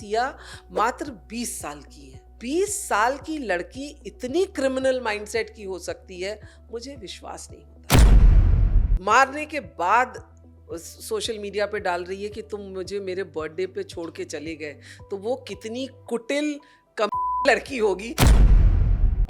सिया मात्र 20 साल की है। 20 साल की लड़की इतनी क्रिमिनल माइंडसेट की हो सकती है, मुझे विश्वास नहीं होता। मारने के बाद सोशल मीडिया पे डाल रही है कि तुम मुझे मेरे बर्थडे पे छोड़ के चले गए, तो वो कितनी कुटिल लड़की होगी।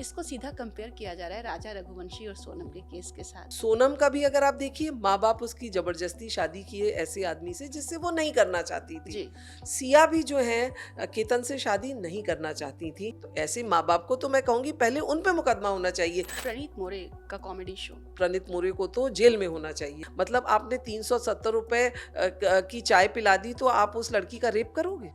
इसको सीधा कंपेयर किया जा रहा है राजा रघुवंशी और सोनम के केस के साथ। सोनम का भी अगर आप देखिए, माँ बाप उसकी जबरदस्ती शादी किए ऐसे आदमी से जिससे वो नहीं करना चाहती थी। जी। सिया भी जो है केतन से शादी नहीं करना चाहती थी। तो ऐसे माँ बाप को तो मैं कहूंगी पहले उन पे मुकदमा होना चाहिए। प्रणीत मोरे का कॉमेडी शो, प्रणीत मोरे को तो जेल में होना चाहिए। मतलब आपने 370 रुपए की चाय पिला दी तो आप उस लड़की का रेप करोगे?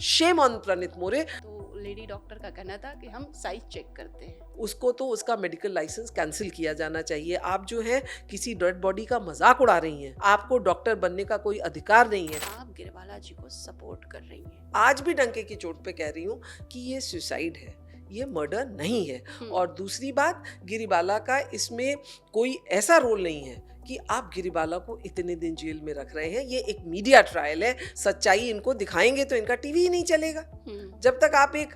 शेम ऑन प्रणीत मोरे। तो लेडी डॉक्टर का कहना था कि हम साइज चेक करते हैं। उसको तो उसका मेडिकल लाइसेंस कैंसिल किया जाना चाहिए। आप जो है किसी डेड बॉडी का मजाक उड़ा रही हैं। आपको डॉक्टर बनने का कोई अधिकार नहीं है। आप गिरवाला जी को सपोर्ट कर रही हैं। आज भी डंके की चोट पे कह रही हूँ कि ये सुसाइड है, ये मर्डर नहीं है। और दूसरी बात, गिरिबाला का इसमें कोई ऐसा रोल नहीं है कि आप गिरिबाला को इतने दिन जेल में रख रहे हैं। ये एक मीडिया ट्रायल है। सच्चाई इनको दिखाएंगे तो इनका टीवी ही नहीं चलेगा। जब तक आप एक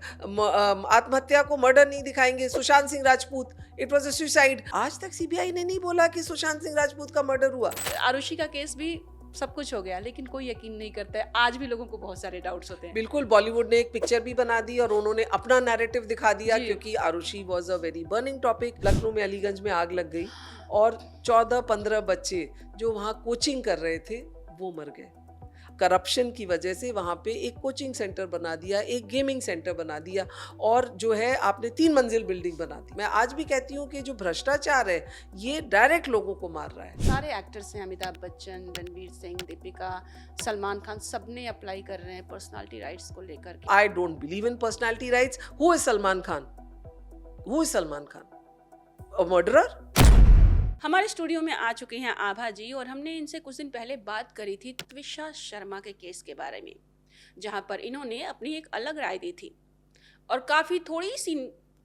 आत्महत्या को मर्डर नहीं दिखाएंगे। Sushant Singh Rajput, it was a suicide. आज तक सीबीआई ने नहीं बोला कि सुशांत सिंह राजपूत का मर्डर हुआ। आरुषि का केस भी सब कुछ हो गया, लेकिन कोई यकीन नहीं करता है। आज भी लोगों को बहुत सारे डाउट्स होते हैं। बिल्कुल, बॉलीवुड ने एक पिक्चर भी बना दी और उन्होंने अपना नैरेटिव दिखा दिया, क्योंकि Aarushi was a very burning topic. Lucknow में अलीगंज में आग लग गई और 14-15 बच्चे जो वहाँ कोचिंग कर रहे थे वो मर गए। करप्शन की वजह से वहाँ पे एक कोचिंग सेंटर बना दिया, एक गेमिंग सेंटर बना दिया और जो है आपने 3 मंजिल बिल्डिंग बना दी। मैं आज भी कहती हूँ कि जो भ्रष्टाचार है ये डायरेक्ट लोगों को मार रहा है। सारे एक्टर्स हैं, अमिताभ बच्चन, रणवीर सिंह, दीपिका, सलमान खान, सबने अप्लाई कर रहे हैं पर्सनालिटी राइट्स को लेकर के। I don't believe in personality rights. Who is Salman Khan? Who is Salman Khan? A murderer? हमारे स्टूडियो में आ चुके हैं आभा जी और हमने इनसे कुछ दिन पहले बात करी थी त्विषा शर्मा के केस के बारे में, जहां पर इन्होंने अपनी एक अलग राय दी थी और काफ़ी थोड़ी सी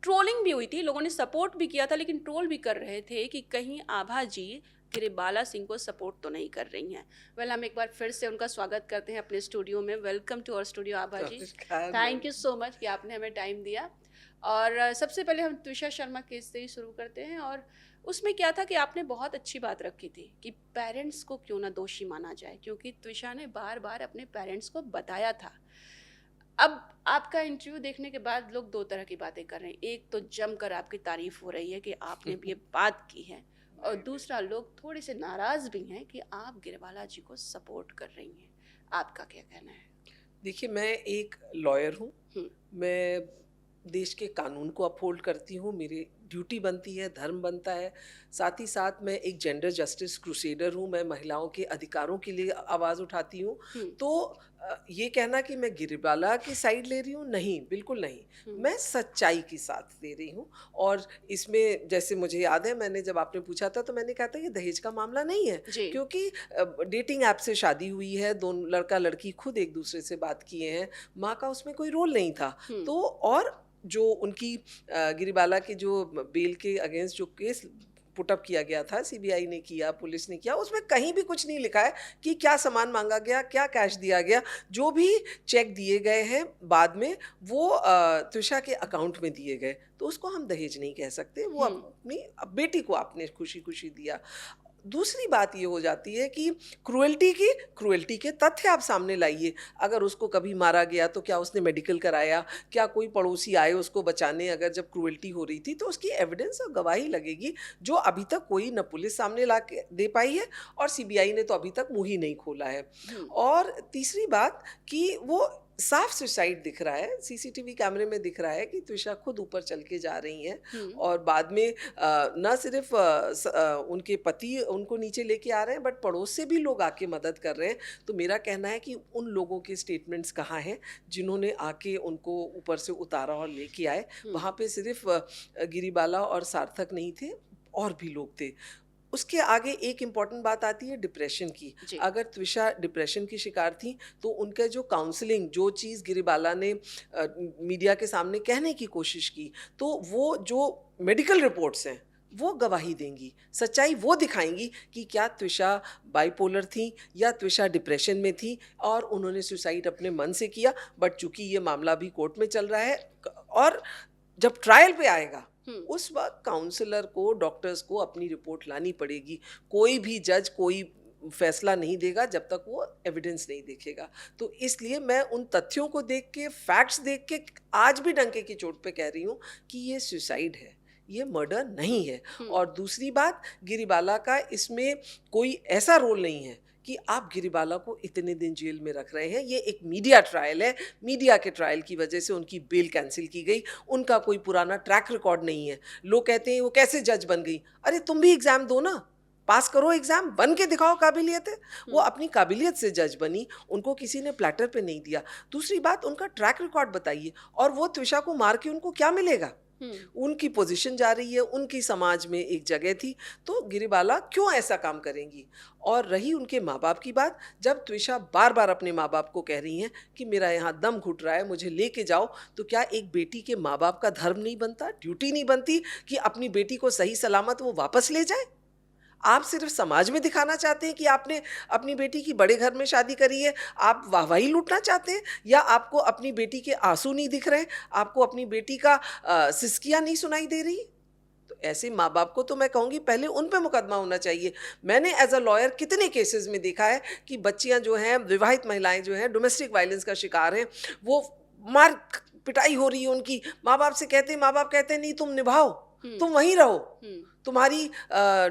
ट्रोलिंग भी हुई थी। लोगों ने सपोर्ट भी किया था, लेकिन ट्रोल भी कर रहे थे कि कहीं आभा जी गिरिबाला सिंह को सपोर्ट तो नहीं कर रही हैं। वेल, हम एक बार फिर से उनका स्वागत करते हैं अपने स्टूडियो में। Welcome to our studio Abha ji. Thank you so much कि आपने हमें टाइम दिया। और सबसे पहले हम त्विषा शर्मा केस से ही शुरू करते हैं। और उसमें क्या था कि आपने बहुत अच्छी बात रखी थी कि पेरेंट्स को क्यों ना दोषी माना जाए, क्योंकि त्विषा ने बार बार अपने पेरेंट्स को बताया था। अब आपका इंटरव्यू देखने के बाद लोग दो तरह की बातें कर रहे हैं। एक तो जमकर आपकी तारीफ हो रही है कि आपने ये बात की है, और दूसरा लोग थोड़े से नाराज भी हैं कि आप गिरवाला जी को सपोर्ट कर रही हैं। आपका क्या कहना है? देखिए, मैं एक लॉयर हूँ। मैं देश के कानून को अपहोल्ड करती हूँ। मेरी ड्यूटी बनती है, धर्म बनता है। साथ ही साथ मैं एक जेंडर जस्टिस क्रूसेडर हूँ। मैं महिलाओं के अधिकारों के लिए आवाज़ उठाती हूँ। तो ये कहना कि मैं गिरिबाला की साइड ले रही हूँ, नहीं, बिल्कुल नहीं। मैं सच्चाई की साथ दे रही हूँ। और इसमें जैसे मुझे याद है, मैंने जब आपने पूछा था तो मैंने कहा था ये दहेज का मामला नहीं है, क्योंकि डेटिंग ऐप से शादी हुई है। दोनों लड़का लड़की खुद एक दूसरे से बात किए हैं। माँ का उसमें कोई रोल नहीं था। तो और जो उनकी गिरिबाला के जो बेल के अगेंस्ट जो केस पुटअप किया गया था, सीबीआई ने किया, पुलिस ने किया, उसमें कहीं भी कुछ नहीं लिखा है कि क्या सामान मांगा गया, क्या कैश दिया गया। जो भी चेक दिए गए हैं बाद में वो त्विषा के अकाउंट में दिए गए, तो उसको हम दहेज नहीं कह सकते। वो अपनी बेटी को आपने खुशी खुशी दिया। दूसरी बात ये हो जाती है कि क्रुएल्टी के तथ्य आप सामने लाइए। अगर उसको कभी मारा गया तो क्या उसने मेडिकल कराया? क्या कोई पड़ोसी आए उसको बचाने? अगर जब क्रुएल्टी हो रही थी तो उसकी एविडेंस और गवाही लगेगी, जो अभी तक कोई न पुलिस सामने ला के दे पाई है और सीबीआई ने तो अभी तक मुंह ही नहीं खोला है। और तीसरी बात कि वो साफ सुसाइड दिख रहा है, सीसीटीवी कैमरे में दिख रहा है कि त्विषा खुद ऊपर चल के जा रही हैं और बाद में न सिर्फ उनके पति उनको नीचे लेके आ रहे हैं, बट पड़ोस से भी लोग आके मदद कर रहे हैं। तो मेरा कहना है कि उन लोगों के स्टेटमेंट्स कहाँ हैं जिन्होंने आके उनको ऊपर से उतारा और लेके आए? वहाँ पे सिर्फ गिरिबाला और सार्थक नहीं थे, और भी लोग थे। उसके आगे एक इम्पॉर्टेंट बात आती है डिप्रेशन की। अगर त्विषा डिप्रेशन की शिकार थी तो उनका जो काउंसलिंग, जो चीज़ गिरिबाला ने मीडिया के सामने कहने की कोशिश की, तो वो जो मेडिकल रिपोर्ट्स हैं वो गवाही देंगी, सच्चाई वो दिखाएंगी कि क्या त्विषा बाइपोलर थी या त्विषा डिप्रेशन में थी और उन्होंने सुसाइड अपने मन से किया। बट चूंकि ये मामला भी कोर्ट में चल रहा है और जब ट्रायल पे आएगा उस वक्त काउंसलर को, डॉक्टर्स को अपनी रिपोर्ट लानी पड़ेगी। कोई भी जज कोई फैसला नहीं देगा जब तक वो एविडेंस नहीं देखेगा। तो इसलिए मैं उन तथ्यों को देख के, फैक्ट्स देख के आज भी डंके की चोट पे कह रही हूँ कि ये सुसाइड है, ये मर्डर नहीं है। और दूसरी बात, गिरिबाला का इसमें कोई ऐसा रोल नहीं है कि आप गिरिबाला को इतने दिन जेल में रख रहे हैं। ये एक मीडिया ट्रायल है, मीडिया के ट्रायल की वजह से उनकी बेल कैंसिल की गई। उनका कोई पुराना ट्रैक रिकॉर्ड नहीं है। लोग कहते हैं वो कैसे जज बन गई। अरे तुम भी एग्जाम दो ना, पास करो एग्जाम, बन के दिखाओ काबिलियत है। वो अपनी काबिलियत से जज बनी, उनको किसी ने प्लेटर पे नहीं दिया। दूसरी बात, उनका ट्रैक रिकॉर्ड बताइए। और वो त्विषा को मार के उनको क्या मिलेगा? उनकी पोजीशन जा रही है, उनकी समाज में एक जगह थी, तो गिरिबाला क्यों ऐसा काम करेंगी? और रही उनके माँ बाप की बात, जब त्विषा बार बार अपने माँ बाप को कह रही हैं कि मेरा यहाँ दम घुट रहा है, मुझे लेके जाओ, तो क्या एक बेटी के माँ बाप का धर्म नहीं बनता, ड्यूटी नहीं बनती कि अपनी बेटी को सही सलामत वो वापस ले जाए? आप सिर्फ समाज में दिखाना चाहते हैं कि आपने अपनी बेटी की बड़े घर में शादी करी है, आप वाहवाही लूटना चाहते हैं, या आपको अपनी बेटी के आंसू नहीं दिख रहे, आपको अपनी बेटी का सिसकियां नहीं सुनाई दे रही? तो ऐसे माँ बाप को तो मैं कहूँगी पहले उन पे मुकदमा होना चाहिए। मैंने एज अ लॉयर कितने केसेस में देखा है कि बच्चियाँ जो हैं, विवाहित महिलाएं जो हैं, डोमेस्टिक वायलेंस का शिकार हैं, वो मार पिटाई हो रही है उनकी, माँ बाप कहते हैं नहीं तुम निभाओ, तुम वहीं रहो, तुम्हारी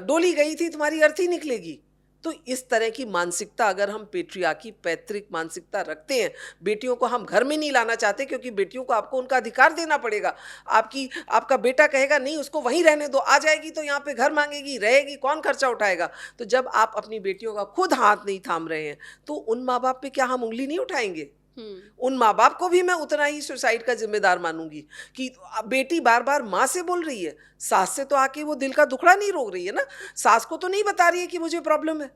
डोली गई थी, तुम्हारी अर्थी निकलेगी। तो इस तरह की मानसिकता अगर हम पेट्रियार्की, पैतृक मानसिकता रखते हैं, बेटियों को हम घर में नहीं लाना चाहते क्योंकि बेटियों को आपको उनका अधिकार देना पड़ेगा। आपका बेटा कहेगा नहीं उसको वहीं रहने दो, आ जाएगी तो यहाँ पे घर मांगेगी, रहेगी, कौन खर्चा उठाएगा? तो जब आप अपनी बेटियों का खुद हाथ नहीं थाम रहे हैं तो उन माँ बाप पे क्या हम उंगली नहीं उठाएंगे? उन माँ बाप को भी मैं उतना ही सुसाइड का जिम्मेदार मानूंगी कि बेटी बार बार माँ से बोल रही है, सास से तो आके वो दिल का दुखड़ा नहीं रोक रही है ना। सास को तो नहीं बता रही है कि मुझे प्रॉब्लम है,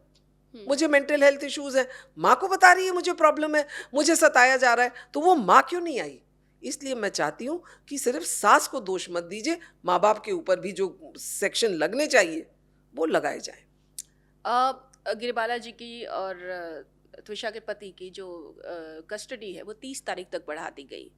मुझे मेंटल हेल्थ इश्यूज है, माँ को बता रही है मुझे प्रॉब्लम है, मुझे सताया जा रहा है, तो वो माँ क्यों नहीं आई? इसलिए मैं चाहती हूँ कि सिर्फ सास को दोष मत दीजिए, माँ बाप के ऊपर भी जो सेक्शन लगने चाहिए वो लगाए जाए। गिरिबाला जी की और त्विषा के पति की जो कस्टडी है वो 30 तारीख तक बढ़ा दी गई।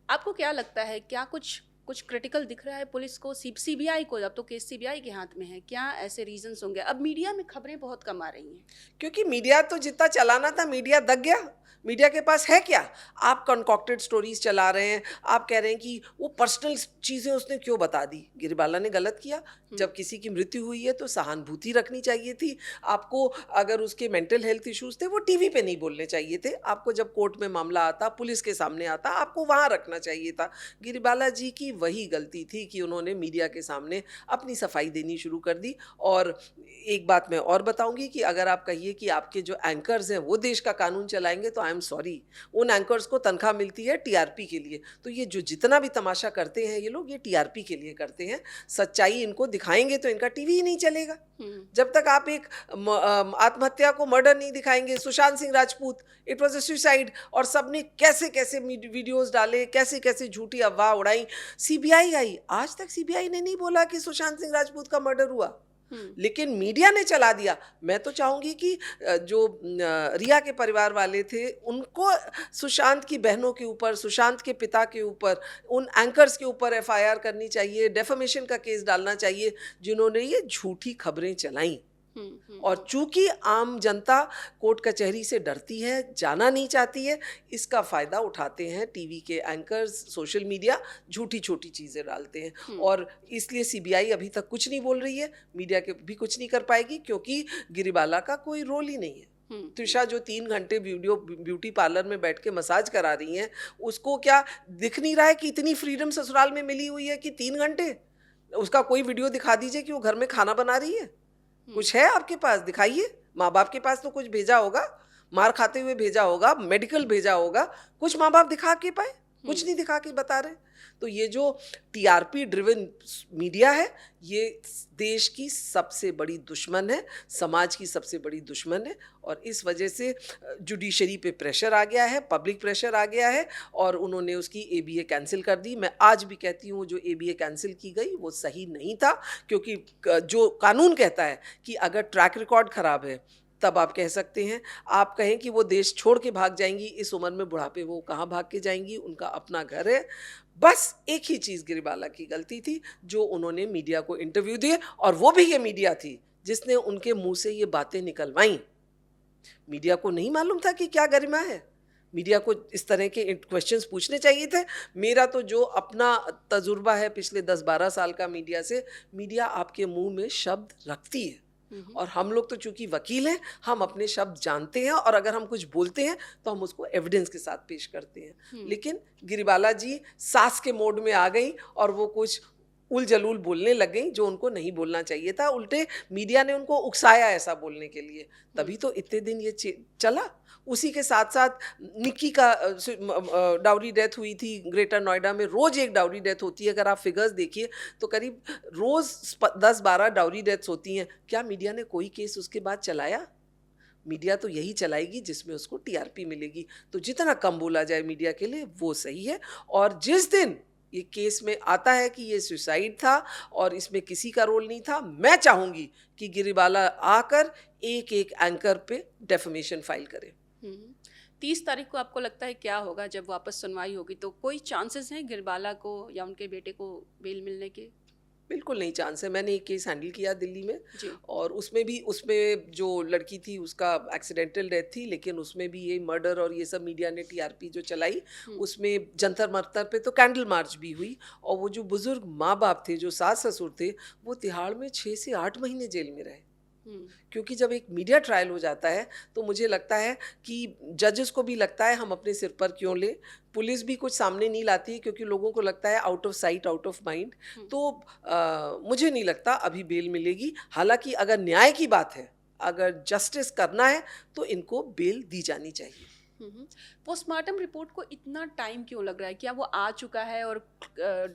आपको क्या लगता है, क्या कुछ क्रिटिकल दिख रहा है पुलिस को, सीबीआई को? अब तो केस सीबीआई के हाथ में है, क्या ऐसे रीजंस होंगे? अब मीडिया में खबरें बहुत कम आ रही हैं क्योंकि मीडिया तो जितना चलाना था मीडिया दग गया। मीडिया के पास है क्या? आप कंकॉक्टेड स्टोरीज चला रहे हैं, आप कह रहे हैं कि वो पर्सनल चीज़ें उसने क्यों बता दी। गिरिबाला ने गलत किया, जब किसी की मृत्यु हुई है तो सहानुभूति रखनी चाहिए थी आपको। अगर उसके मेंटल हेल्थ इश्यूज थे वो टीवी पे नहीं बोलने चाहिए थे आपको। जब कोर्ट में मामला आता, पुलिस के सामने आता, आपको वहाँ रखना चाहिए था। गिरिबाला जी की वही गलती थी कि उन्होंने मीडिया के सामने अपनी सफाई देनी शुरू कर दी। और एक बात मैं और बताऊंगी कि अगर आप कहिए कि आपके जो एंकर्स हैं वो देश का कानून चलाएंगे, तो आई एम सॉरी, उन एंकर्स को तनख्वाह मिलती है टीआरपी के लिए। तो ये जो जितना भी तमाशा करते हैं ये लोग, ये टीआरपी के लिए करते हैं। सच्चाई इनको दिखाएंगे तो इनका टीवी ही नहीं चलेगा। जब तक आप एक आत्महत्या को मर्डर नहीं दिखाएंगे, Sushant Singh Rajput, it was a suicide, और सबने कैसे कैसे वीडियोस डाले, कैसे कैसे झूठी अफवाह उड़ाई। सीबीआई आई, आज तक सीबीआई ने नहीं बोला कि सुशांत सिंह राजपूत का मर्डर हुआ, लेकिन मीडिया ने चला दिया। मैं तो चाहूंगी कि जो रिया के परिवार वाले थे उनको सुशांत की बहनों के ऊपर, सुशांत के पिता के ऊपर, उन एंकर्स के ऊपर एफआईआर करनी चाहिए, डेफेमेशन का केस डालना चाहिए जिन्होंने ये झूठी खबरें चलाई। और चूंकि आम जनता कोर्ट कचहरी से डरती है, जाना नहीं चाहती है, इसका फायदा उठाते हैं टीवी के एंकर्स, सोशल मीडिया, झूठी छोटी चीजें डालते हैं। और इसलिए सीबीआई अभी तक कुछ नहीं बोल रही है, मीडिया के भी कुछ नहीं कर पाएगी, क्योंकि गिरिबाला का कोई रोल ही नहीं है। त्विषा जो 3 घंटे ब्यूटी पार्लर में बैठ के मसाज करा रही हैं, उसको क्या दिख नहीं रहा है कि इतनी फ्रीडम ससुराल में मिली हुई है कि 3 घंटे उसका कोई वीडियो दिखा दीजिए कि वो घर में खाना बना रही है। कुछ है आपके पास, दिखाइए। माँ बाप के पास तो कुछ भेजा होगा, मार खाते हुए भेजा होगा, मेडिकल भेजा होगा, कुछ माँ बाप दिखा के पाए। कुछ नहीं दिखा के बता रहे। तो ये जो टीआरपी ड्रिवन मीडिया है, ये देश की सबसे बड़ी दुश्मन है, समाज की सबसे बड़ी दुश्मन है। और इस वजह से जुडिशरी पे प्रेशर आ गया है, पब्लिक प्रेशर आ गया है, और उन्होंने उसकी एबीए कैंसिल कर दी। मैं आज भी कहती हूँ जो एबीए कैंसिल की गई वो सही नहीं था, क्योंकि जो कानून कहता है कि अगर ट्रैक रिकॉर्ड खराब है तब आप कह सकते हैं। आप कहें कि वो देश छोड़ के भाग जाएंगी, इस उम्र में बुढ़ापे वो कहाँ भाग के जाएंगी, उनका अपना घर है। बस एक ही चीज़ गिरिबाला की गलती थी, जो उन्होंने मीडिया को इंटरव्यू दिए, और वो भी ये मीडिया थी जिसने उनके मुंह से ये बातें निकलवाई। मीडिया को नहीं मालूम था कि क्या गरिमा है। मीडिया को इस तरह के क्वेश्चंस पूछने चाहिए थे। मेरा तो जो अपना तजुर्बा है पिछले 10-12 साल का मीडिया से, मीडिया आपके मुंह में शब्द रखती है, और हम लोग तो चूंकि वकील हैं, हम अपने शब्द जानते हैं, और अगर हम कुछ बोलते हैं तो हम उसको एविडेंस के साथ पेश करते हैं। लेकिन गिरिबाला जी सास के मोड में आ गई और वो कुछ उल जलूल बोलने लग गई जो उनको नहीं बोलना चाहिए था। उल्टे मीडिया ने उनको उकसाया ऐसा बोलने के लिए, तभी तो इतने दिन ये चला। उसी के साथ साथ निक्की का डाउरी डेथ हुई थी ग्रेटर नोएडा में। रोज़ एक डाउरी डेथ होती है, अगर आप फिगर्स देखिए तो करीब रोज़ 10-12 डाउरी डेथ्स होती हैं। क्या मीडिया ने कोई केस उसके बाद चलाया? मीडिया तो यही चलाएगी जिसमें उसको टीआरपी मिलेगी। तो जितना कम बोला जाए मीडिया के लिए वो सही है। और जिस दिन ये केस में आता है कि ये सुसाइड था और इसमें किसी का रोल नहीं था, मैं चाहूँगी कि गिरिबाला आकर एक एक एंकर पे डेफेमेशन फाइल करे। 30 तारीख को आपको लगता है क्या होगा जब वापस सुनवाई होगी? तो कोई चांसेस हैं गिरिबाला को या उनके बेटे को बेल मिलने के? बिल्कुल नहीं चांस है। मैंने एक केस हैंडल किया दिल्ली में, जी। और उसमें जो लड़की थी उसका एक्सीडेंटल डेथ थी, लेकिन उसमें भी ये मर्डर और ये सब मीडिया ने टीआरपी जो चलाई, उसमें जंतर मंतर पे तो कैंडल मार्च भी हुई। और वो जो बुजुर्ग माँ बाप थे, जो सास ससुर थे, वो तिहाड़ में 6 से 8 महीने जेल में रहे। क्योंकि जब एक मीडिया ट्रायल हो जाता है तो मुझे लगता है कि जजेस को भी लगता है हम अपने सिर पर क्यों ले। पुलिस भी कुछ सामने नहीं लाती है क्योंकि लोगों को लगता है out of sight out of mind. तो मुझे नहीं लगता अभी बेल मिलेगी। हालांकि अगर न्याय की बात है, अगर जस्टिस करना है तो इनको बेल दी जानी चाहिए। पोस्टमार्टम रिपोर्ट को इतना टाइम क्यों लग रहा है? क्या वो आ चुका है और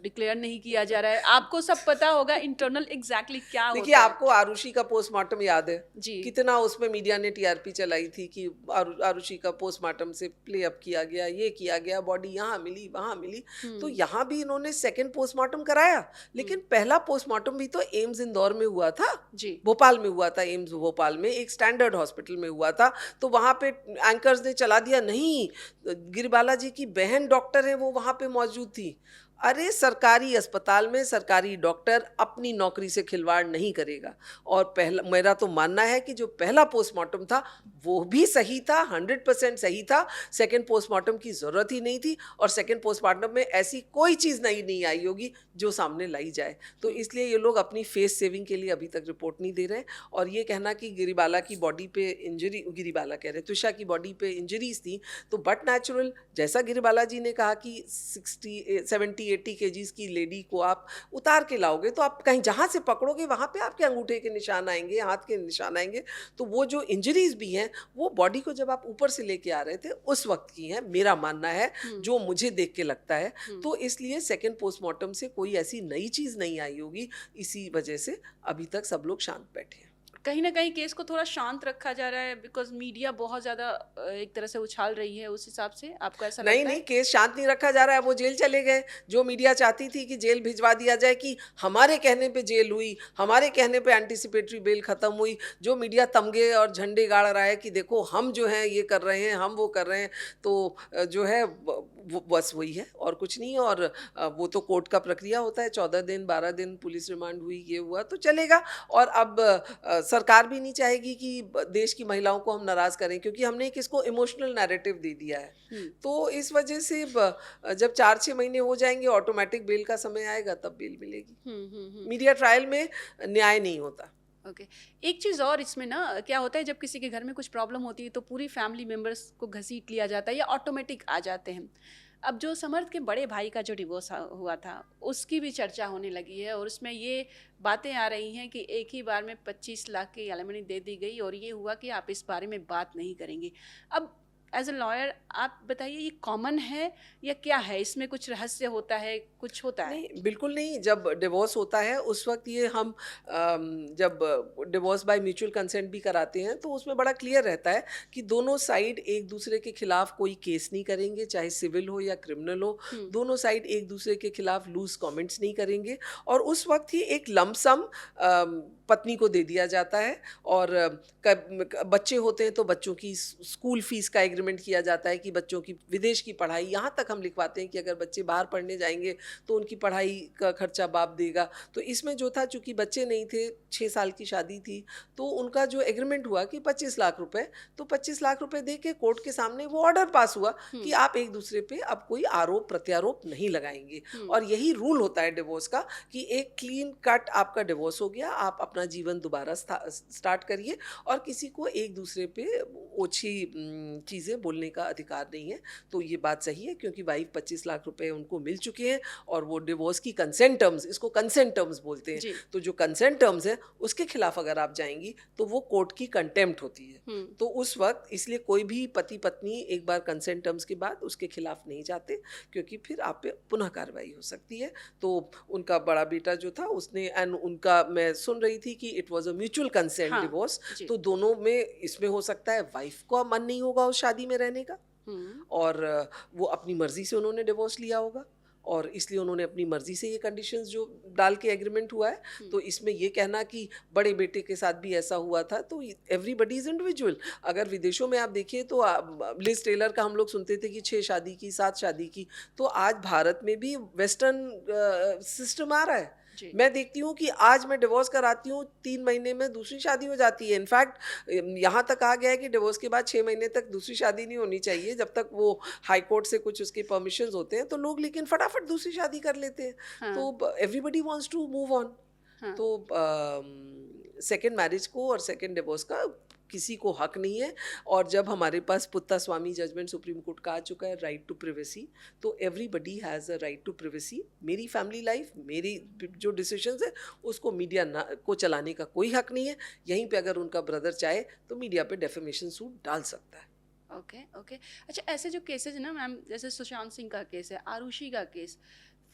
डिक्लेयर नहीं किया जा रहा है? आपको सब पता होगा इंटरनल एग्जैक्टली क्या होता है। देखिए, आपको आरुषि का पोस्टमार्टम याद है जी। कितना उसमें मीडिया ने टीआरपी चलाई थी कि आरुषि का पोस्टमार्टम से प्ले अप किया गया, ये किया गया, बॉडी यहाँ मिली वहाँ मिली। तो यहाँ भी इन्होंने सेकंड पोस्टमार्टम कराया, लेकिन पहला पोस्टमार्टम भी तो एम्स इंदौर में हुआ था जी। भोपाल में हुआ था, एम्स भोपाल में एक स्टैंडर्ड हॉस्पिटल में हुआ था। तो वहाँ पे एंकर्स ने चला दिया, नहीं गिरिबाला जी की बहन डॉक्टर है वो वहाँ पे मौजूद थी। अरे सरकारी अस्पताल में सरकारी डॉक्टर अपनी नौकरी से खिलवाड़ नहीं करेगा। और पहला, मेरा तो मानना है कि जो पहला पोस्टमार्टम था वो भी सही था, 100% सही था। सेकंड पोस्टमार्टम की ज़रूरत ही नहीं थी, और सेकंड पोस्टमार्टम में ऐसी कोई चीज़ नहीं आई होगी जो सामने लाई जाए। तो इसलिए ये लोग अपनी फेस सेविंग के लिए अभी तक रिपोर्ट नहीं दे रहे। और ये कहना कि गिरिबाला की बॉडी पे इंजरी, गिरिबाला कह रहे त्विषा की बॉडी पे इंजरीज थी, तो बट नेचुरल, जैसा गिरिबाला जी ने कहा कि 70-80 केजीज की लेडी को आप उतार के लाओगे तो आप कहीं जहाँ से पकड़ोगे वहाँ पे आपके अंगूठे के निशान आएंगे, हाथ के निशान आएंगे। तो वो जो इंजरीज भी हैं वो बॉडी को जब आप ऊपर से लेके आ रहे थे उस वक्त की हैं, मेरा मानना है, जो मुझे देख के लगता है। तो इसलिए सेकंड पोस्टमार्टम से कोई ऐसी नई चीज़ नहीं आई होगी, इसी वजह से अभी तक सब लोग शांत बैठे हैं। कहीं ना कहीं केस को थोड़ा शांत रखा जा रहा है बिकॉज मीडिया बहुत ज़्यादा एक तरह से उछाल रही है, उस हिसाब से आपको ऐसा लगता है? नहीं, केस शांत नहीं रखा जा रहा है। वो जेल चले गए। जो मीडिया चाहती थी कि जेल भिजवा दिया जाए, कि हमारे कहने पे जेल हुई, हमारे कहने पे एंटीसिपेटरी बेल खत्म हुई, जो मीडिया तमगे और झंडे गाड़ रहा है कि देखो हम जो हैं ये कर रहे हैं, हम वो कर रहे हैं, तो जो है बस वही है और कुछ नहीं। और वो तो कोर्ट का प्रक्रिया होता है, 14 दिन 12 दिन पुलिस रिमांड हुई, ये हुआ तो चलेगा। और अब सरकार भी नहीं चाहेगी कि देश की महिलाओं को हम नाराज करें, क्योंकि हमने एक इसको इमोशनल नैरेटिव दे दिया है। तो इस वजह से जब 4-6 महीने हो जाएंगे, ऑटोमेटिक बेल का समय आएगा, तब बेल मिलेगी। मीडिया ट्रायल में न्याय नहीं होता। ओके एक चीज़ और इसमें ना क्या होता है, जब किसी के घर में कुछ प्रॉब्लम होती है तो पूरी फैमिली मेम्बर्स को घसीट लिया जाता है या ऑटोमेटिक आ जाते हैं। अब जो समर्थ के बड़े भाई का जो डिवोर्स हुआ था उसकी भी चर्चा होने लगी है, और उसमें ये बातें आ रही हैं कि एक ही बार में 25 लाख की एलिमनी दे दी गई और ये हुआ कि आप इस बारे में बात नहीं करेंगे। अब एज अ लॉयर आप बताइए, ये कॉमन है या क्या है, इसमें कुछ रहस्य होता है, कुछ होता है? नहीं, बिल्कुल नहीं। जब डिवोर्स होता है उस वक्त ये हम जब डिवोर्स बाय म्यूचुअल कंसेंट भी कराते हैं तो उसमें बड़ा क्लियर रहता है कि दोनों साइड एक दूसरे के खिलाफ कोई केस नहीं करेंगे, चाहे सिविल हो या क्रिमिनल हो। हम्म। दोनों साइड एक दूसरे के खिलाफ लूज कमेंट्स नहीं करेंगे और उस वक्त ही एक लमसम पत्नी को दे दिया जाता है। और बच्चे होते हैं तो बच्चों की स्कूल फीस का एग्रीमेंट किया जाता है कि बच्चों की विदेश की पढ़ाई, यहाँ तक हम लिखवाते हैं कि अगर बच्चे बाहर पढ़ने जाएंगे तो उनकी पढ़ाई का खर्चा बाप देगा। तो इसमें जो था, चूंकि बच्चे नहीं थे, 6 साल की शादी थी, तो उनका जो एग्रीमेंट हुआ कि 25 लाख रुपए, तो 25 लाख रुपए दे के कोर्ट के सामने वो ऑर्डर पास हुआ कि आप एक दूसरे पे अब कोई आरोप प्रत्यारोप नहीं लगाएंगे। और यही रूल होता है डिवोर्स का कि एक क्लीन कट आपका डिवोर्स हो गया, आप अपना जीवन दोबारा स्टार्ट करिए और किसी को एक दूसरे पे ओछी चीज़ें बोलने का अधिकार नहीं है। तो ये बात सही है क्योंकि वाइफ 25 लाख रुपए उनको मिल चुके हैं और वो डिवोर्स की कंसेंट टर्म्स, इसको कंसेंट टर्म्स बोलते हैं, तो जो कंसेंट टर्म्स है उसके खिलाफ अगर आप जाएंगी तो वो कोर्ट की कंटेम्प्ट होती है। तो उस वक्त इसलिए कोई भी पति पत्नी एक बार कंसेंट टर्म्स के बाद उसके खिलाफ नहीं जाते क्योंकि फिर आप पे पुनः कार्रवाई हो सकती है। तो उनका बड़ा बेटा जो था उसने, एंड उनका मैं सुन रही थी कि it was a mutual consent divorce, तो दोनों में इसमें हो सकता है वाइफ को मन नहीं होगा उस शादी में रहने का और वो अपनी मर्जी से उन्होंने डिवोर्स लिया होगा और इसलिए उन्होंने अपनी मर्जी से ये कंडीशंस जो डाल के एग्रीमेंट हुआ है। तो इसमें ये कहना कि बड़े बेटे के साथ भी ऐसा हुआ था, तो एवरीबडी इज इंडिविजुअल। अगर विदेशों में आप देखिए तो लिज टेलर का हम लोग सुनते थे कि 6 शादी की, 7 शादी की, तो आज भारत में भी वेस्टर्न सिस्टम आ रहा है। मैं देखती हूँ कि आज मैं डिवोर्स कराती हूँ, 3 महीने में दूसरी शादी हो जाती है। इनफैक्ट यहाँ तक आ गया है कि डिवोर्स के बाद 6 महीने तक दूसरी शादी नहीं होनी चाहिए जब तक वो हाई कोर्ट से कुछ उसके परमिशंस होते हैं, तो लोग लेकिन फटाफट दूसरी शादी कर लेते हैं। तो everybody wants to move on. तो सेकेंड मैरिज को और सेकेंड डिवोर्स का किसी को हक नहीं है। और जब हमारे पास Puttaswamy judgment Supreme Court का आ चुका है, राइट टू प्रिवेसी, तो everybody has a right to privacy. मेरी फैमिली लाइफ, मेरी जो डिसीजंस है उसको मीडिया को चलाने का कोई हक नहीं है। यहीं पे अगर उनका ब्रदर चाहे तो मीडिया पे डेफेमेशन सूट डाल सकता है। ओके। अच्छा, ऐसे जो केसेज है ना मैम, जैसे सुशांत सिंह का केस है, आरुषि का केस,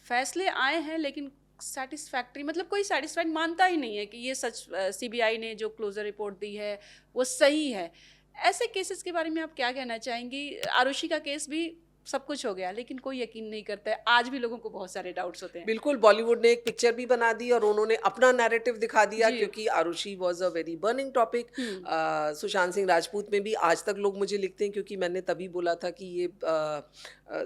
फैसले आए हैं लेकिन सेटिस्फैक्ट्री, मतलब कोई सेटिस्फाइड मानता ही नहीं है कि ये सच, सीबीआई ने जो क्लोजर रिपोर्ट दी है वो सही है। ऐसे केसेस के बारे में आप क्या कहना चाहेंगी? आरुषि का केस भी सब कुछ हो गया लेकिन कोई यकीन नहीं करता है, आज भी लोगों को बहुत सारे डाउट्स होते हैं। बिल्कुल, बॉलीवुड ने एक पिक्चर भी बना दी और उन्होंने अपना नैरेटिव दिखा दिया क्योंकि Aarushi was a very burning topic. Sushant Singh Rajput में भी आज तक लोग मुझे लिखते हैं क्योंकि मैंने तभी बोला था कि ये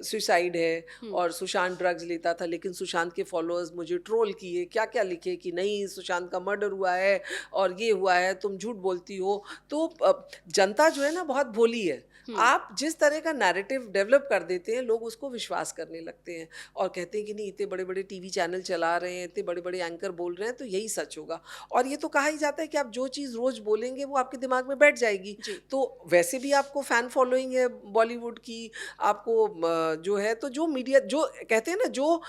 सुसाइड है और सुशांत ड्रग्स लेता था, लेकिन सुशांत के फॉलोअर्स मुझे ट्रोल किए, क्या क्या लिखे कि नहीं सुशांत का मर्डर हुआ है और ये हुआ है, तुम झूठ बोलती हो। तो जनता जो है ना बहुत भोली है। आप जिस तरह का नैरेटिव डेवलप कर देते हैं लोग उसको विश्वास करने लगते हैं और कहते हैं कि नहीं, इतने बड़े बड़े टीवी चैनल चला रहे हैं, इतने बड़े बड़े एंकर बोल रहे हैं तो यही सच होगा। और ये तो कहा ही जाता है कि आप जो चीज़ रोज बोलेंगे वो आपके दिमाग में बैठ जाएगी। तो वैसे भी आपको फैन फॉलोइंग है बॉलीवुड की, आपको जो है, तो जो मीडिया जो कहते हैं ना, जो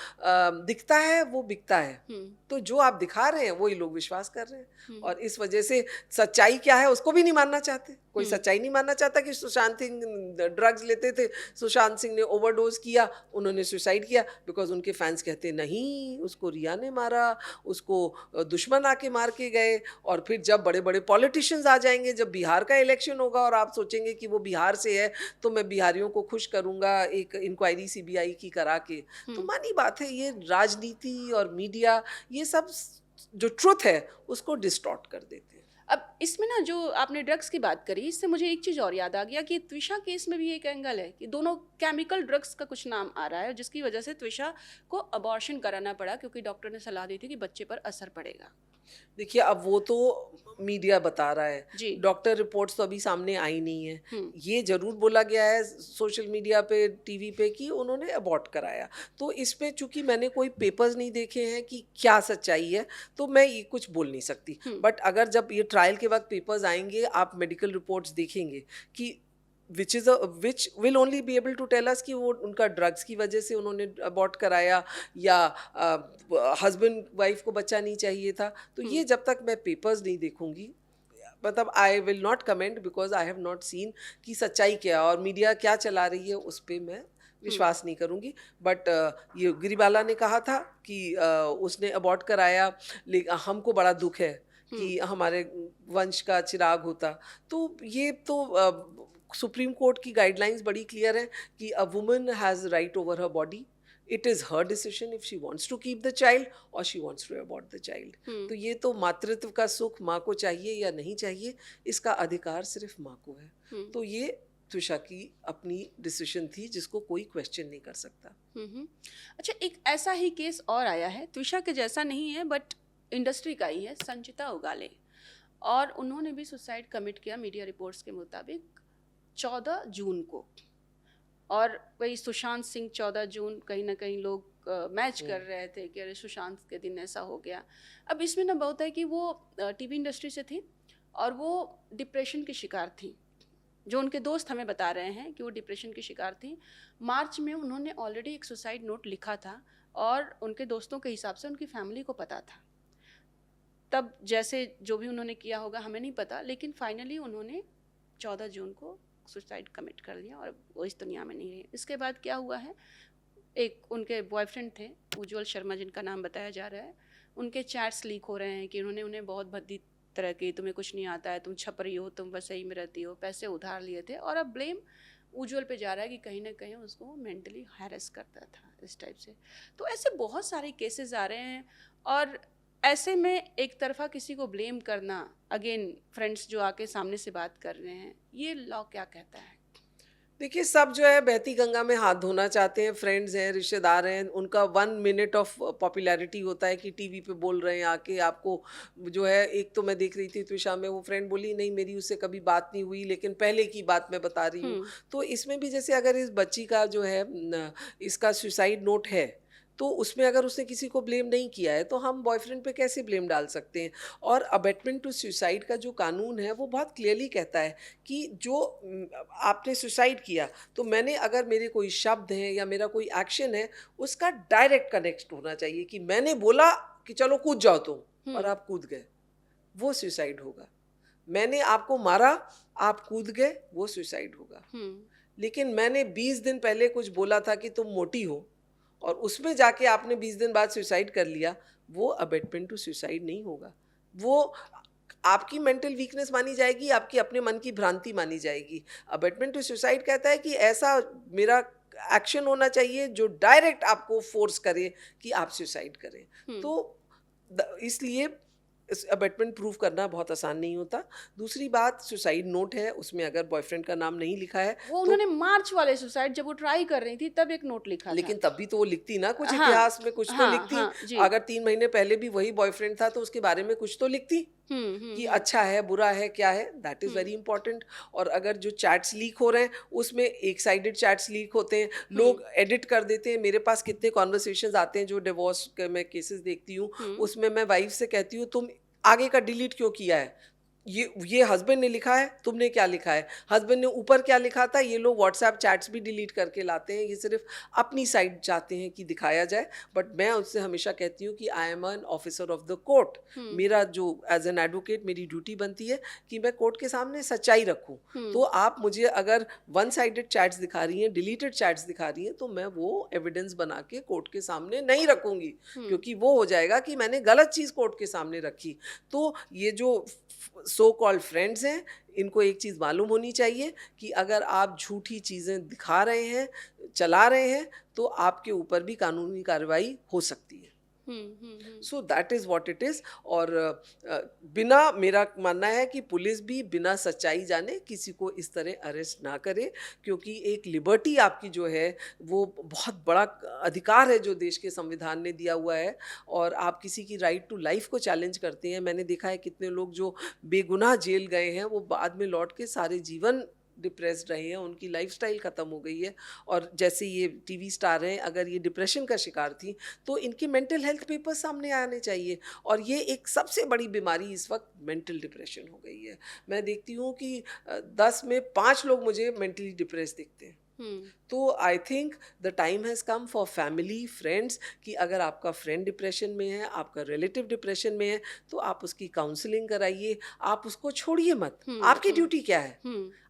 दिखता है वो बिकता है, तो जो आप दिखा रहे हैं वही लोग विश्वास कर रहे हैं। और इस वजह से सच्चाई क्या है उसको भी नहीं मानना चाहते। कोई सच्चाई नहीं मानना चाहता कि सुशांत सिंह ड्रग्स लेते थे, सुशांत सिंह ने ओवरडोज किया, उन्होंने सुसाइड किया, बिकॉज उनके फैंस कहते नहीं उसको रिया ने मारा, उसको दुश्मन आके मार के गए। और फिर जब बड़े बड़े पॉलिटिशियंस आ जाएंगे, जब बिहार का इलेक्शन होगा और आप सोचेंगे कि वो बिहार से है तो मैं बिहारियों को खुश करूंगा एक इंक्वायरी सीबीआई की करा के, तो मानी बात है ये राजनीति और मीडिया ये सब जो ट्रुथ है उसको डिस्टॉर्ट कर देते हैं। अब इसमें ना जो आपने ड्रग्स की बात करी, इससे मुझे एक चीज़ और याद आ गया कि त्विषा केस में भी एक एंगल है कि दोनों केमिकल ड्रग्स का कुछ नाम आ रहा है जिसकी वजह से त्विषा को अबॉर्शन कराना पड़ा क्योंकि डॉक्टर ने सलाह दी थी कि बच्चे पर असर पड़ेगा। देखिए, अब वो तो मीडिया बता रहा है, डॉक्टर रिपोर्ट्स तो अभी सामने आई नहीं है। ये जरूर बोला गया है सोशल मीडिया पे, टीवी पे कि उन्होंने अबॉर्ट कराया। तो इस पे चूंकि मैंने कोई पेपर्स नहीं देखे हैं कि क्या सच्चाई है तो मैं ये कुछ बोल नहीं सकती। बट अगर जब ये ट्रायल के वक्त पेपर्स आएंगे, आप मेडिकल रिपोर्ट्स देखेंगे कि which will only be able to tell us कि वो उनका ड्रग्स की वजह से उन्होंने अबॉर्ट कराया या हस्बैंड वाइफ को बच्चा नहीं चाहिए था। तो ये जब तक मैं पेपर्स नहीं देखूंगी, मतलब I will not comment because I have not seen कि सच्चाई क्या और मीडिया क्या चला रही है, उस पर मैं विश्वास नहीं करूंगी। बट ये गिरिबाला ने कहा था कि उसने अबॉर्ट कराया, लेकिन हमको बड़ा दुख है कि हमारे वंश का चिराग होता। तो ये तो सुप्रीम कोर्ट की गाइडलाइंस बड़ी क्लियर है कि a woman has right over her body, it is her decision if she wants to keep the child और she wants to abort the child. तो ये तो मातृत्व का सुख माँ को चाहिए या नहीं चाहिए, इसका अधिकार सिर्फ माँ को है। तो ये त्विषा की अपनी डिसीजन थी जिसको कोई क्वेश्चन नहीं कर सकता। अच्छा, एक ऐसा ही केस और आया है, त्विषा के जैसा नहीं है बट इंडस्ट्री का ही है, संचिता उगाले, और उन्होंने भी सुसाइड कमिट किया मीडिया रिपोर्ट्स के मुताबिक 14 जून को। और वही सुशांत सिंह 14 जून कहीं ना कहीं लोग मैच कर रहे थे कि अरे सुशांत के दिन ऐसा हो गया। अब इसमें ना बहुत है कि वो टीवी इंडस्ट्री से थी और वो डिप्रेशन की शिकार थी, जो उनके दोस्त हमें बता रहे हैं कि वो डिप्रेशन की शिकार थी। मार्च में उन्होंने ऑलरेडी एक सुसाइड नोट लिखा था और उनके दोस्तों के हिसाब से उनकी फैमिली को पता था। तब जैसे जो भी उन्होंने किया होगा हमें नहीं पता, लेकिन फाइनली उन्होंने 14 जून को सुसाइड कमिट कर लिया और वो इस दुनिया में नहीं रहे। इसके बाद क्या हुआ है, एक उनके बॉयफ्रेंड थे उज्ज्वल शर्मा जिनका नाम बताया जा रहा है, उनके चैट्स लीक हो रहे हैं कि उन्होंने उन्हें बहुत भद्दी तरह की, तुम्हें कुछ नहीं आता है, तुम छपरी हो, तुम वसई में रहती हो, पैसे उधार लिए थे। और अब ब्लेम उज्ज्वल पे जा रहा है कि कहीं ना कहीं उसको मेंटली हैरेस करता था इस टाइप से। तो ऐसे बहुत सारे केसेस आ रहे हैं और ऐसे में एक तरफा किसी को ब्लेम करना, अगेन फ्रेंड्स जो आके सामने से बात कर रहे हैं, ये लॉ क्या कहता है? देखिए, सब जो है बहती गंगा में हाथ धोना चाहते हैं, फ्रेंड्स हैं, रिश्तेदार हैं, उनका 1 मिनट ऑफ पॉपुलैरिटी होता है कि टीवी पे बोल रहे हैं आके आपको जो है। एक तो मैं देख रही थी त्विषा में, वो फ्रेंड बोली नहीं मेरी उससे कभी बात नहीं हुई, लेकिन पहले की बात मैं बता रही हूँ। तो इसमें भी जैसे अगर इस बच्ची का जो है इसका सुसाइड नोट है, तो उसमें अगर उसने किसी को ब्लेम नहीं किया है तो हम बॉयफ्रेंड पे कैसे ब्लेम डाल सकते हैं। और अबेटमेंट टू सुसाइड का जो कानून है वो बहुत क्लियरली कहता है कि जो आपने सुसाइड किया, तो मैंने अगर मेरे कोई शब्द हैं या मेरा कोई एक्शन है, उसका डायरेक्ट कनेक्ट होना चाहिए कि मैंने बोला कि चलो कूद जाओ तुम और आप कूद गए, वो सुसाइड होगा। मैंने आपको मारा, आप कूद गए, वो सुसाइड होगा। लेकिन मैंने 20 दिन पहले कुछ बोला था कि तुम मोटी हो और उसमें जाके आपने 20 दिन बाद सुसाइड कर लिया, वो अबेटमेंट टू सुसाइड नहीं होगा। वो आपकी मेंटल वीकनेस मानी जाएगी, आपकी अपने मन की भ्रांति मानी जाएगी। अबेटमेंट टू सुसाइड कहता है कि ऐसा मेरा एक्शन होना चाहिए जो डायरेक्ट आपको फोर्स करे कि आप सुसाइड करें। तो इसलिए अबेटमेंट प्रूव करना बहुत आसान नहीं होता। दूसरी बात, सुसाइड नोट है, उसमें अगर बॉयफ्रेंड का नाम नहीं लिखा है, वो उन्होंने मार्च वाले सुसाइड जब वो ट्राई कर रही थी तब एक नोट लिखा लेकिन था। तब भी तो वो लिखती ना कुछ, इतिहास में कुछ तो लिखती। अगर 3 महीने पहले भी वही बॉयफ्रेंड था तो उसके बारे में कुछ तो लिखती कि अच्छा है, बुरा है, क्या है। That is very important. और अगर जो चैट्स लीक हो रहे हैं उसमें एक साइडेड चैट्स लीक होते हैं, लोग एडिट कर देते हैं। मेरे पास कितने कॉन्वर्सेशंस आते हैं जो डिवोर्स के मैं केसेस देखती हूँ, उसमें मैं वाइफ से कहती हूँ तुम आगे का डिलीट क्यों किया है, ये हस्बैंड ने लिखा है, तुमने क्या लिखा है, हस्बैंड ने ऊपर क्या लिखा था। ये लोग व्हाट्सएप चैट्स भी डिलीट करके लाते हैं, ये सिर्फ अपनी साइड चाहते हैं कि दिखाया जाए। बट मैं उससे हमेशा कहती हूँ कि I am an officer of the court. मेरा जो एज एन एडवोकेट मेरी ड्यूटी बनती है कि मैं कोर्ट के सामने सच्चाई रखूँ। तो आप मुझे अगर 1 साइडेड चैट्स दिखा रही हैं, डिलीटेड चैट्स दिखा रही हैं, तो मैं वो एविडेंस बना के कोर्ट के सामने नहीं रखूँगी, क्योंकि वो हो जाएगा कि मैंने गलत चीज़ कोर्ट के सामने रखी। तो ये जो सो कॉल्ड फ्रेंड्स हैं, इनको एक चीज़ मालूम होनी चाहिए कि अगर आप झूठी चीज़ें दिखा रहे हैं, चला रहे हैं, तो आपके ऊपर भी कानूनी कार्रवाई हो सकती है। So that is what it is. और बिना, मेरा मानना है कि पुलिस भी बिना सच्चाई जाने किसी को इस तरह अरेस्ट ना करे, क्योंकि एक लिबर्टी आपकी जो है वो बहुत बड़ा अधिकार है जो देश के संविधान ने दिया हुआ है। और आप किसी की राइट टू लाइफ को चैलेंज करते हैं। मैंने देखा है कितने लोग जो बेगुनाह जेल गए हैं वो बाद में लौट के सारे जीवन डिप्रेस्ड रहे हैं, उनकी लाइफस्टाइल ख़त्म हो गई है। और जैसे ये टीवी स्टार हैं, अगर ये डिप्रेशन का शिकार थी तो इनके मेंटल हेल्थ पेपर्स सामने आने चाहिए। और ये एक सबसे बड़ी बीमारी इस वक्त मेंटल डिप्रेशन हो गई है। मैं देखती हूँ कि 10 में 5 लोग मुझे मेंटली डिप्रेस दिखते हैं। तो I think the time has come for family friends कि अगर आपका फ्रेंड डिप्रेशन में है, आपका रिलेटिव डिप्रेशन में है, तो आप उसकी काउंसलिंग कराइए, आप उसको छोड़िए मत। आपकी ड्यूटी क्या है?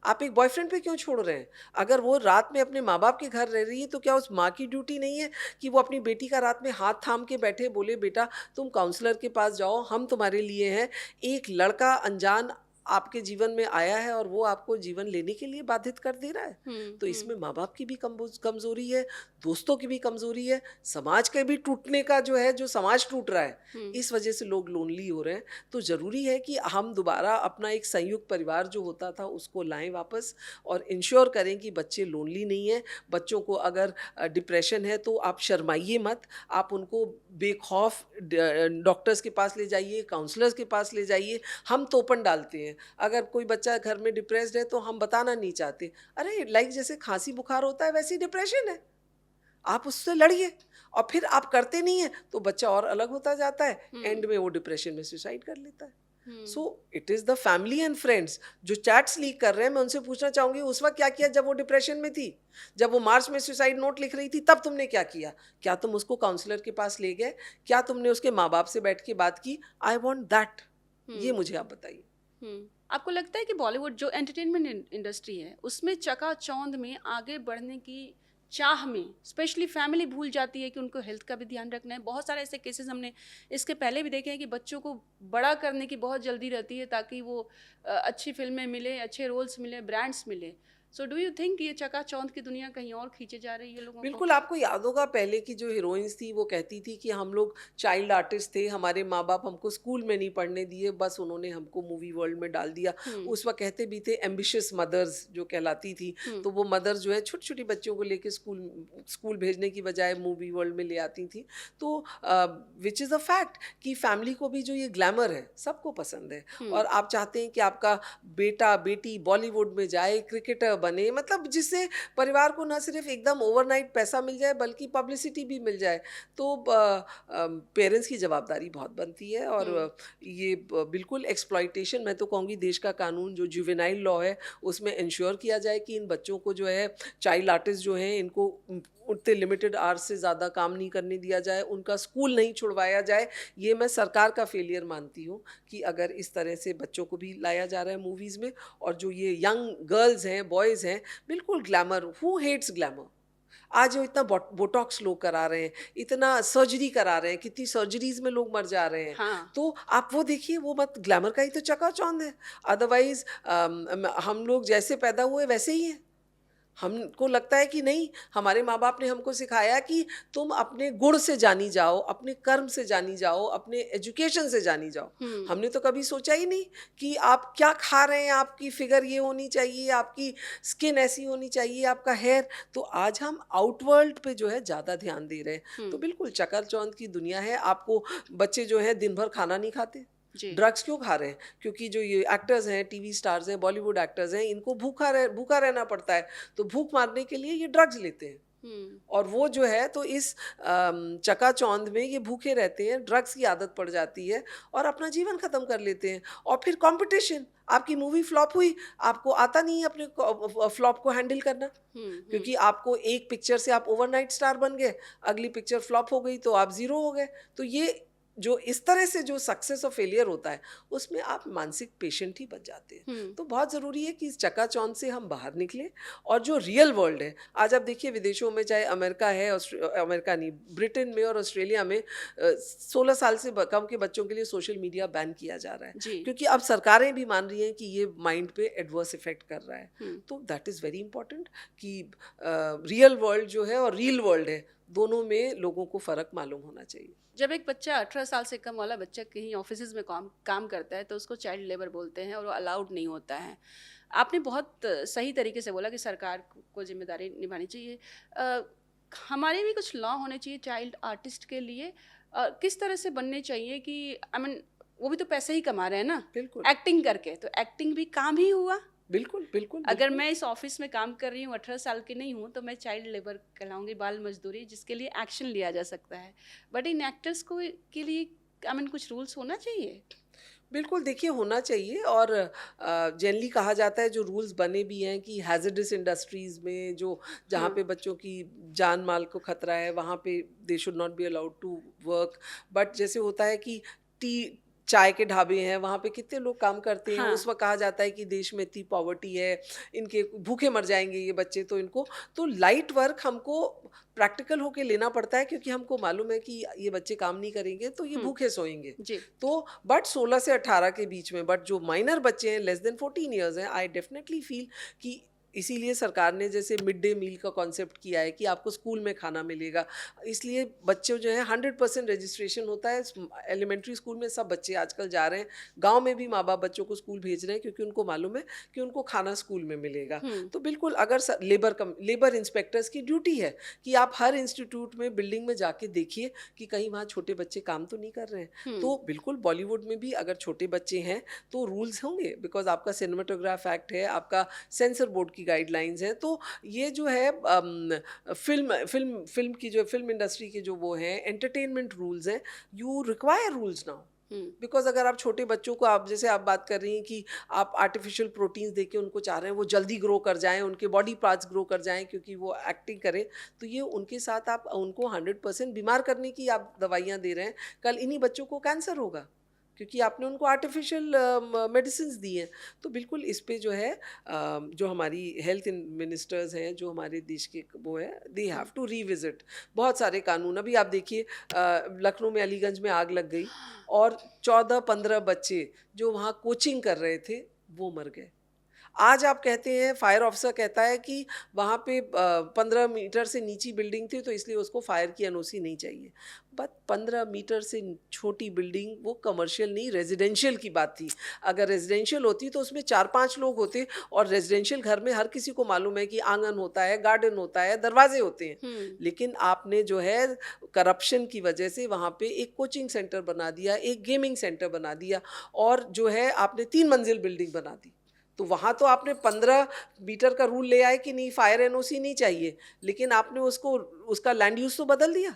आप एक बॉयफ्रेंड पे क्यों छोड़ रहे हैं? अगर वो रात में अपने माँ बाप के घर रह रही है, तो क्या उस माँ की ड्यूटी नहीं है कि वो अपनी बेटी का रात में हाथ थाम के बैठे, बोले बेटा तुम काउंसलर के पास जाओ, हम तुम्हारे लिए हैं। एक लड़का अनजान आपके जीवन में आया है और वो आपको जीवन लेने के लिए बाधित कर दे रहा है, तो इसमें माँ बाप की भी कमजोरी है, दोस्तों की भी कमजोरी है, समाज के भी टूटने का जो है, जो समाज टूट रहा है, इस वजह से लोग लोनली हो रहे हैं। तो ज़रूरी है कि हम दोबारा अपना एक संयुक्त परिवार जो होता था उसको लाएं वापस, और इंश्योर करें कि बच्चे लोनली नहीं हैं। बच्चों को अगर डिप्रेशन है तो आप शर्माइए मत, आप उनको बेखौफ डॉक्टर्स के पास ले जाइए, काउंसलर्स के पास ले जाइए। हम तोपन डालते हैं, अगर कोई बच्चा घर में डिप्रेस्ड है तो हम बताना नहीं चाहते, अरे लाइक जैसे खांसी बुखार होता है वैसे ही डिप्रेशन है, आप उससे लड़िए। और फिर आप करते नहीं है तो बच्चा और अलग होता जाता है, एंड में वो डिप्रेशन में सुसाइड कर लेता है। So it is the family and friends जो चैट्स लीक कर रहे हैं। मैं उनसे पूछना चाहूंगी, उस वक्त क्या किया जब वो डिप्रेशन में थी? जब वो मार्च में सुसाइड नोट लिख रही थी तब तुमने क्या किया? क्या तुम उसको काउंसलर के पास ले गए? क्या तुमने उसके माँ बाप से बैठ के बात की? I want that. ये मुझे आप बताइए। आपको लगता है कि बॉलीवुड जो एंटरटेनमेंट इंडस्ट्री है उसमें चकाचौंध में आगे बढ़ने की चाह में स्पेशली फैमिली भूल जाती है कि उनको हेल्थ का भी ध्यान रखना है? बहुत सारे ऐसे केसेस हमने इसके पहले भी देखे हैं कि बच्चों को बड़ा करने की बहुत जल्दी रहती है ताकि वो अच्छी फिल्में मिले, अच्छे रोल्स मिले, ब्रांड्स मिले। सो डू यू थिंक ये चकाचौंध की दुनिया कहीं और खींचे जा रही है लोगों को? बिल्कुल, आपको याद होगा पहले की जो हीरोइंस थी वो कहती थी कि हम लोग चाइल्ड आर्टिस्ट थे, हमारे माँ बाप हमको स्कूल में नहीं पढ़ने दिए, बस उन्होंने हमको मूवी वर्ल्ड में डाल दिया। उस वक्त कहते भी थे एम्बिशियस मदर्स जो कहलाती थी, तो वो मदर जो है छोटी छोटी बच्चों को लेके स्कूल भेजने की बजाय मूवी वर्ल्ड में ले आती थी। तो विच इज़ अ फैक्ट कि फैमिली को भी जो ये ग्लैमर है सबको पसंद है, और आप चाहते हैं कि आपका बेटा बेटी बॉलीवुड में जाए, क्रिकेटर बने, मतलब जिससे परिवार को ना सिर्फ एकदम ओवरनाइट पैसा मिल जाए बल्कि पब्लिसिटी भी मिल जाए। तो पेरेंट्स की जवाबदारी बहुत बनती है, और ये बिल्कुल एक्सप्लॉइटेशन, मैं तो कहूँगी देश का कानून जो जुवेनाइल लॉ है उसमें इंश्योर किया जाए कि इन बच्चों को जो है, चाइल्ड आर्टिस्ट जो हैं, इनको उतने लिमिटेड आवर्स से ज़्यादा काम नहीं करने दिया जाए, उनका स्कूल नहीं छुड़वाया जाए। ये मैं सरकार का फेलियर मानती हूँ कि अगर इस तरह से बच्चों को भी लाया जा रहा है मूवीज़ में। और जो ये यंग गर्ल्स हैं, बॉयज़ हैं, बिल्कुल ग्लैमर, हु हेट्स ग्लैमर? आज जो इतना बोटॉक्स लोग करा रहे हैं, इतना सर्जरी करा रहे हैं, कितनी सर्जरीज में लोग मर जा रहे हैं। हाँ। तो आप वो देखिए, वो मत, ग्लैमर का ही तो चकाचौंध है। अदरवाइज हम लोग जैसे पैदा हुए वैसे ही हैं। हमको लगता है कि नहीं, हमारे माँ बाप ने हमको सिखाया कि तुम अपने गुण से जानी जाओ, अपने कर्म से जानी जाओ, अपने एजुकेशन से जानी जाओ। हमने तो कभी सोचा ही नहीं कि आप क्या खा रहे हैं, आपकी फिगर ये होनी चाहिए, आपकी स्किन ऐसी होनी चाहिए, आपका हेयर। तो आज हम आउटवर्ल्ड पे जो है ज़्यादा ध्यान दे रहे हैं। तो बिल्कुल चकाचौंध की दुनिया है। आपको बच्चे जो है दिन भर खाना नहीं खाते, ड्रग्स क्यों खा रहे हैं? क्योंकि जो ये एक्टर्स हैं, टीवी स्टार्स हैं, बॉलीवुड एक्टर्स हैं, इनको भूखा रहना पड़ता है, तो भूख मारने के लिए ये ड्रग्स लेते हैं। और वो जो है, तो इस चकाचौंध में ये भूखे रहते हैं, ड्रग्स की आदत पड़ जाती है और अपना जीवन ख़त्म कर लेते हैं। और फिर कंपटीशन, आपकी मूवी फ्लॉप हुई, आपको आता नहीं है अपने फ्लॉप को हैंडल करना, क्योंकि आपको एक पिक्चर से आप ओवरनाइट स्टार बन गए, अगली पिक्चर फ्लॉप हो गई तो आप ज़ीरो हो गए। तो ये जो इस तरह से जो सक्सेस और फेलियर होता है, उसमें आप मानसिक पेशेंट ही बन जाते हैं। तो बहुत ज़रूरी है कि इस चकाचौंध से हम बाहर निकलें, और जो रियल वर्ल्ड है, आज आप देखिए विदेशों में, चाहे अमेरिका है, अमेरिका नहीं, ब्रिटेन में और ऑस्ट्रेलिया में 16 साल से कम के बच्चों के लिए सोशल मीडिया बैन किया जा रहा है, क्योंकि अब सरकारें भी मान रही हैं कि ये माइंड पे एडवर्स इफेक्ट कर रहा है। तो दैट इज़ वेरी इंपॉर्टेंट कि रियल वर्ल्ड जो है और रियल वर्ल्ड है, दोनों में लोगों को फ़र्क मालूम होना चाहिए। जब एक बच्चा 18 साल से कम वाला बच्चा कहीं ऑफिस में काम करता है तो उसको चाइल्ड लेबर बोलते हैं और वो अलाउड नहीं होता है। आपने बहुत सही तरीके से बोला कि सरकार को जिम्मेदारी निभानी चाहिए। हमारे भी कुछ लॉ होने चाहिए चाइल्ड आर्टिस्ट के लिए। किस तरह से बनने चाहिए कि वो भी तो पैसे ही कमा रहे हैं ना, बिल्कुल, एक्टिंग करके, तो एक्टिंग भी काम ही हुआ। बिल्कुल बिल्कुल। अगर मैं इस ऑफिस में काम कर रही हूँ, 18 साल की नहीं हूँ, तो मैं चाइल्ड लेबर कहलाऊंगी, बाल मजदूरी, जिसके लिए एक्शन लिया जा सकता है। बट इन एक्टर्स को के लिए आई मीन कुछ रूल्स होना चाहिए? बिल्कुल, देखिए होना चाहिए। और जनरली कहा जाता है, जो रूल्स बने भी हैं कि हैज़ार्डस इंडस्ट्रीज़ में जो जहाँ हुँ, पे बच्चों की जान माल को खतरा है, वहाँ पे they should not be allowed to work. But जैसे होता है कि टी चाय के ढाबे हैं, वहाँ पे कितने लोग काम करते हैं, हाँ, उस वक़्त कहा जाता है कि देश में इतनी पॉवर्टी है, इनके भूखे मर जाएँगे ये बच्चे, तो इनको तो लाइट वर्क हमको प्रैक्टिकल होके लेना पड़ता है, क्योंकि हमको मालूम है कि ये बच्चे काम नहीं करेंगे तो ये हुँ, भूखे सोएँगे। जी, तो बट 16 से 18 के बीच में, बट जो माइनर बच्चे हैं लेस देन 14 इयर्स हैं, आई डेफिनेटली फील कि इसीलिए सरकार ने जैसे मिड डे मील का कॉन्सेप्ट किया है कि आपको स्कूल में खाना मिलेगा। इसलिए बच्चे जो हैं 100% रजिस्ट्रेशन होता है। एलिमेंट्री स्कूल में सब बच्चे आजकल जा रहे हैं। गांव में भी माँ बाप बच्चों को स्कूल भेज रहे हैं, क्योंकि उनको मालूम है कि उनको खाना स्कूल में मिलेगा। हुँ, तो बिल्कुल, अगर लेबर इंस्पेक्टर्स की ड्यूटी है कि आप हर इंस्टीट्यूट में, बिल्डिंग में जाके देखिए कि कहीं वहाँ छोटे बच्चे काम तो नहीं कर रहे हैं। हुँ, तो बिल्कुल बॉलीवुड में भी अगर छोटे बच्चे हैं तो रूल्स होंगे, बिकॉज आपका सिनेमाटोग्राफ एक्ट है, आपका सेंसर बोर्ड की गाइडलाइंस हैं। तो ये जो है फिल्म की जो फिल्म इंडस्ट्री के जो वो हैं एंटरटेनमेंट रूल्स हैं, you require rules now. Hmm, because अगर आप छोटे बच्चों को, आप जैसे आप बात कर रही हैं कि आप आर्टिफिशियल प्रोटीन्स देके उनको चाह रहे हैं वो जल्दी ग्रो कर जाएं, उनके बॉडी पार्ट्स ग्रो कर जाएं क्योंकि वो एक्टिंग करें, तो ये उनके साथ आप उनको 100% बीमार करने की आप दवाइयाँ दे रहे हैं। कल इन्हीं बच्चों को कैंसर होगा, क्योंकि आपने उनको आर्टिफिशियल मेडिसिन दी हैं। तो बिल्कुल इस पे जो है जो हमारी हेल्थ मिनिस्टर्स हैं, जो हमारे देश के वो है, दे हुँ, हैव टू रीविजिट बहुत सारे कानून। अभी आप देखिए, लखनऊ में अलीगंज में आग लग गई और 14-15 बच्चे जो वहाँ कोचिंग कर रहे थे वो मर गए। आज आप कहते हैं, फायर ऑफिसर कहता है कि वहाँ पे 15 मीटर से नीची बिल्डिंग थी तो इसलिए उसको फायर की एनओसी नहीं चाहिए। बट 15 मीटर से छोटी बिल्डिंग, वो कमर्शियल नहीं, रेजिडेंशियल की बात थी। अगर रेजिडेंशियल होती तो उसमें 4-5 लोग होते, और रेजिडेंशियल घर में हर किसी को मालूम है कि आंगन होता है, गार्डन होता है, दरवाजे होते हैं। हुँ, लेकिन आपने जो है करप्शन की वजह से वहाँ पे एक कोचिंग सेंटर बना दिया, एक गेमिंग सेंटर बना दिया, और जो है आपने 3 मंजिल बिल्डिंग बना दी। तो वहाँ तो आपने 15 मीटर का रूल ले आए कि नहीं, फायर एनओसी नहीं चाहिए, लेकिन आपने उसको, उसका लैंड यूज़ तो बदल दिया।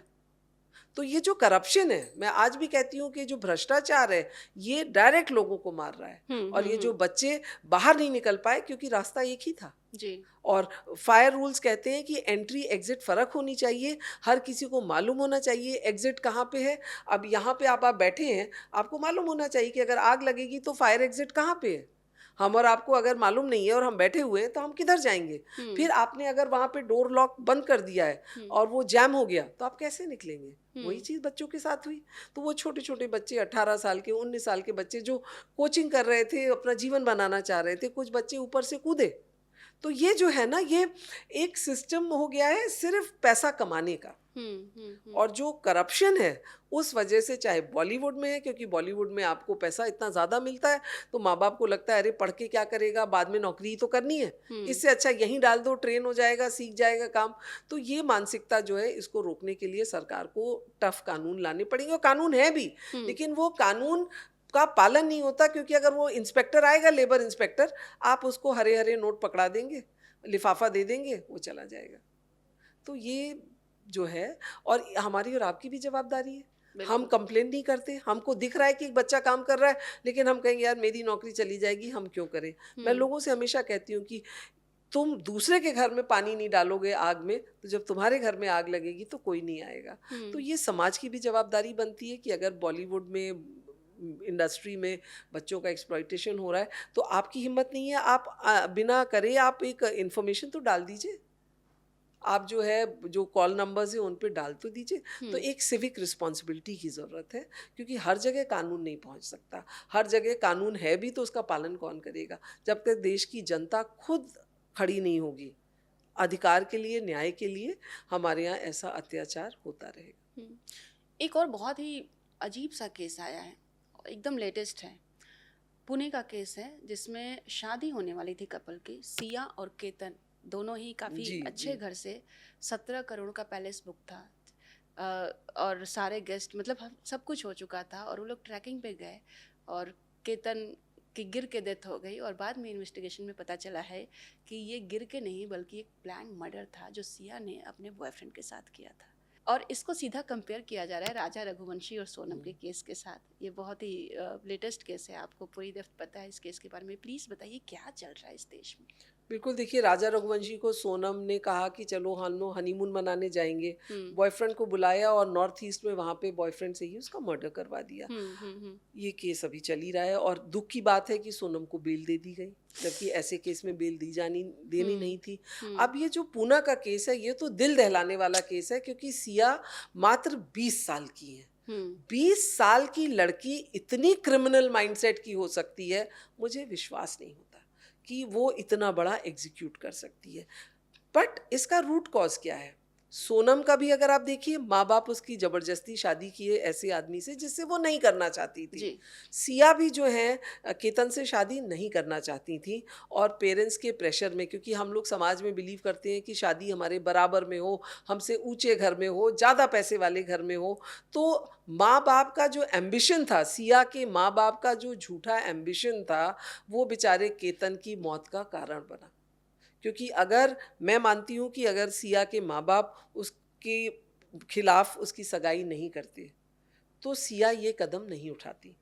तो ये जो करप्शन है, मैं आज भी कहती हूँ कि जो भ्रष्टाचार है, ये डायरेक्ट लोगों को मार रहा है। हुँ, और हुँ, ये जो हुँ, बच्चे बाहर नहीं निकल पाए क्योंकि रास्ता एक ही था। जी, और फायर रूल्स कहते हैं कि एंट्री एग्जिट फ़र्क होनी चाहिए, हर किसी को मालूम होना चाहिए एग्जिट कहाँ पे है। अब यहाँ पे आप बैठे हैं, आपको मालूम होना चाहिए कि अगर आग लगेगी तो फायर एग्जिट कहाँ पे है। हम और आपको अगर मालूम नहीं है और हम बैठे हुए हैं तो हम किधर जाएँगे? हुँ, फिर आपने अगर वहाँ पे डोर लॉक बंद कर दिया है हुँ, और वो जैम हो गया, तो आप कैसे निकलेंगे? वही हुँ, चीज़ बच्चों के साथ हुई। तो वो छोटे-छोटे बच्चे, 18 साल के, 19 साल के बच्चे जो कोचिंग कर रहे थे, अपना जीवन बनाना चाह रहे थे, कुछ बच्चे ऊपर से कूदे। तो ये जो है ना, ये एक सिस्टम हो गया है सिर्फ पैसा कमाने का। हुँ, हुँ, हुँ, और जो करप्शन है, उस वजह से, चाहे बॉलीवुड में है, क्योंकि बॉलीवुड में आपको पैसा इतना ज़्यादा मिलता है, तो माँ बाप को लगता है अरे पढ़ के क्या करेगा, बाद में नौकरी ही तो करनी है, हुँ, इससे अच्छा यहीं डाल दो, ट्रेन हो जाएगा, सीख जाएगा काम। तो ये मानसिकता जो है, इसको रोकने के लिए सरकार को टफ कानून लाने पड़ेंगे, और कानून है भी, हुँ, लेकिन वो कानून का पालन नहीं होता, क्योंकि अगर वो इंस्पेक्टर आएगा, लेबर इंस्पेक्टर, आप उसको हरे हरे नोट पकड़ा देंगे, लिफाफा दे देंगे, वो चला जाएगा। तो ये जो है, और हमारी और आपकी भी जवाबदारी है। हम बिल्कुल, कंप्लेन नहीं करते, हमको दिख रहा है कि एक बच्चा काम कर रहा है, लेकिन हम कहेंगे यार मेरी नौकरी चली जाएगी, हम क्यों करें। मैं हुँ, लोगों से हमेशा कहती हूँ कि तुम दूसरे के घर में पानी नहीं डालोगे आग में, तो जब तुम्हारे घर में आग लगेगी तो कोई नहीं आएगा। तो हुँ, ये समाज की भी जवाबदारी बनती है कि अगर बॉलीवुड में, इंडस्ट्री में बच्चों का एक्सप्लॉइटेशन हो रहा है, तो आपकी हिम्मत नहीं है, आप बिना करे आप एक इन्फॉर्मेशन तो डाल दीजिए। आप जो है, जो कॉल नंबर्स हैं उन पे डाल तो दीजिए। तो हुँ, एक सिविक रिस्पॉन्सिबिलिटी की ज़रूरत है, क्योंकि हर जगह कानून नहीं पहुंच सकता। हर जगह कानून है भी तो उसका पालन कौन करेगा, जब तक देश की जनता खुद खड़ी नहीं होगी अधिकार के लिए, न्याय के लिए। हमारे यहाँ ऐसा अत्याचार होता रहेगा। हुँ। एक और बहुत ही अजीब-सा केस आया है, एकदम लेटेस्ट है। पुणे का केस है जिसमें शादी होने वाली थी कपल की, सिया और केतन दोनों ही काफ़ी जी अच्छे जी। घर से। 17 करोड़ का पैलेस बुक था। और सारे गेस्ट मतलब सब कुछ हो चुका था और वो लोग ट्रैकिंग पे गए और केतन की गिर के डेथ हो गई और बाद में इन्वेस्टिगेशन में पता चला है कि ये गिर के नहीं बल्कि एक प्लान मर्डर था जो सिया ने अपने बॉयफ्रेंड के साथ किया था। और इसको सीधा कंपेयर किया जा रहा है राजा रघुवंशी और सोनम के केस के साथ। ये बहुत ही लेटेस्ट केस है, आपको पूरी दफ्त पता है इस केस के बारे में, प्लीज़ बताइए क्या चल रहा है इस देश में। बिल्कुल, देखिए राजा रघुवंशी को सोनम ने कहा कि चलो हम लोग हनीमून मनाने जाएंगे, बॉयफ्रेंड को बुलाया और नॉर्थ ईस्ट में वहाँ पे बॉयफ्रेंड से ही उसका मर्डर करवा दिया। ये केस अभी चल ही रहा है और दुख की बात है कि सोनम को बेल दे दी गई, जबकि ऐसे केस में बेल देनी नहीं थी। अब ये जो पूना का केस है ये तो दिल दहलाने वाला केस है, क्योंकि सिया मात्र 20 साल की है। 20 साल की लड़की इतनी क्रिमिनल माइंडसेट की हो सकती है, मुझे विश्वास नहीं होता कि वो इतना बड़ा एग्जीक्यूट कर सकती है। बट इसका रूट कॉज क्या है? सोनम का भी अगर आप देखिए, माँ बाप उसकी जबरदस्ती शादी किए ऐसे आदमी से जिससे वो नहीं करना चाहती थी। सिया भी जो है केतन से शादी नहीं करना चाहती थी, और पेरेंट्स के प्रेशर में, क्योंकि हम लोग समाज में बिलीव करते हैं कि शादी हमारे बराबर में हो, हमसे ऊंचे घर में हो, ज़्यादा पैसे वाले घर में हो। तो माँ बाप का जो एम्बिशन था, सिया के माँ बाप का जो झूठा एम्बिशन था, वो बेचारे केतन की मौत का कारण बना। क्योंकि अगर मैं मानती हूँ कि अगर सिया के माँ बाप उसके खिलाफ उसकी सगाई नहीं करते तो सिया ये कदम नहीं उठाती,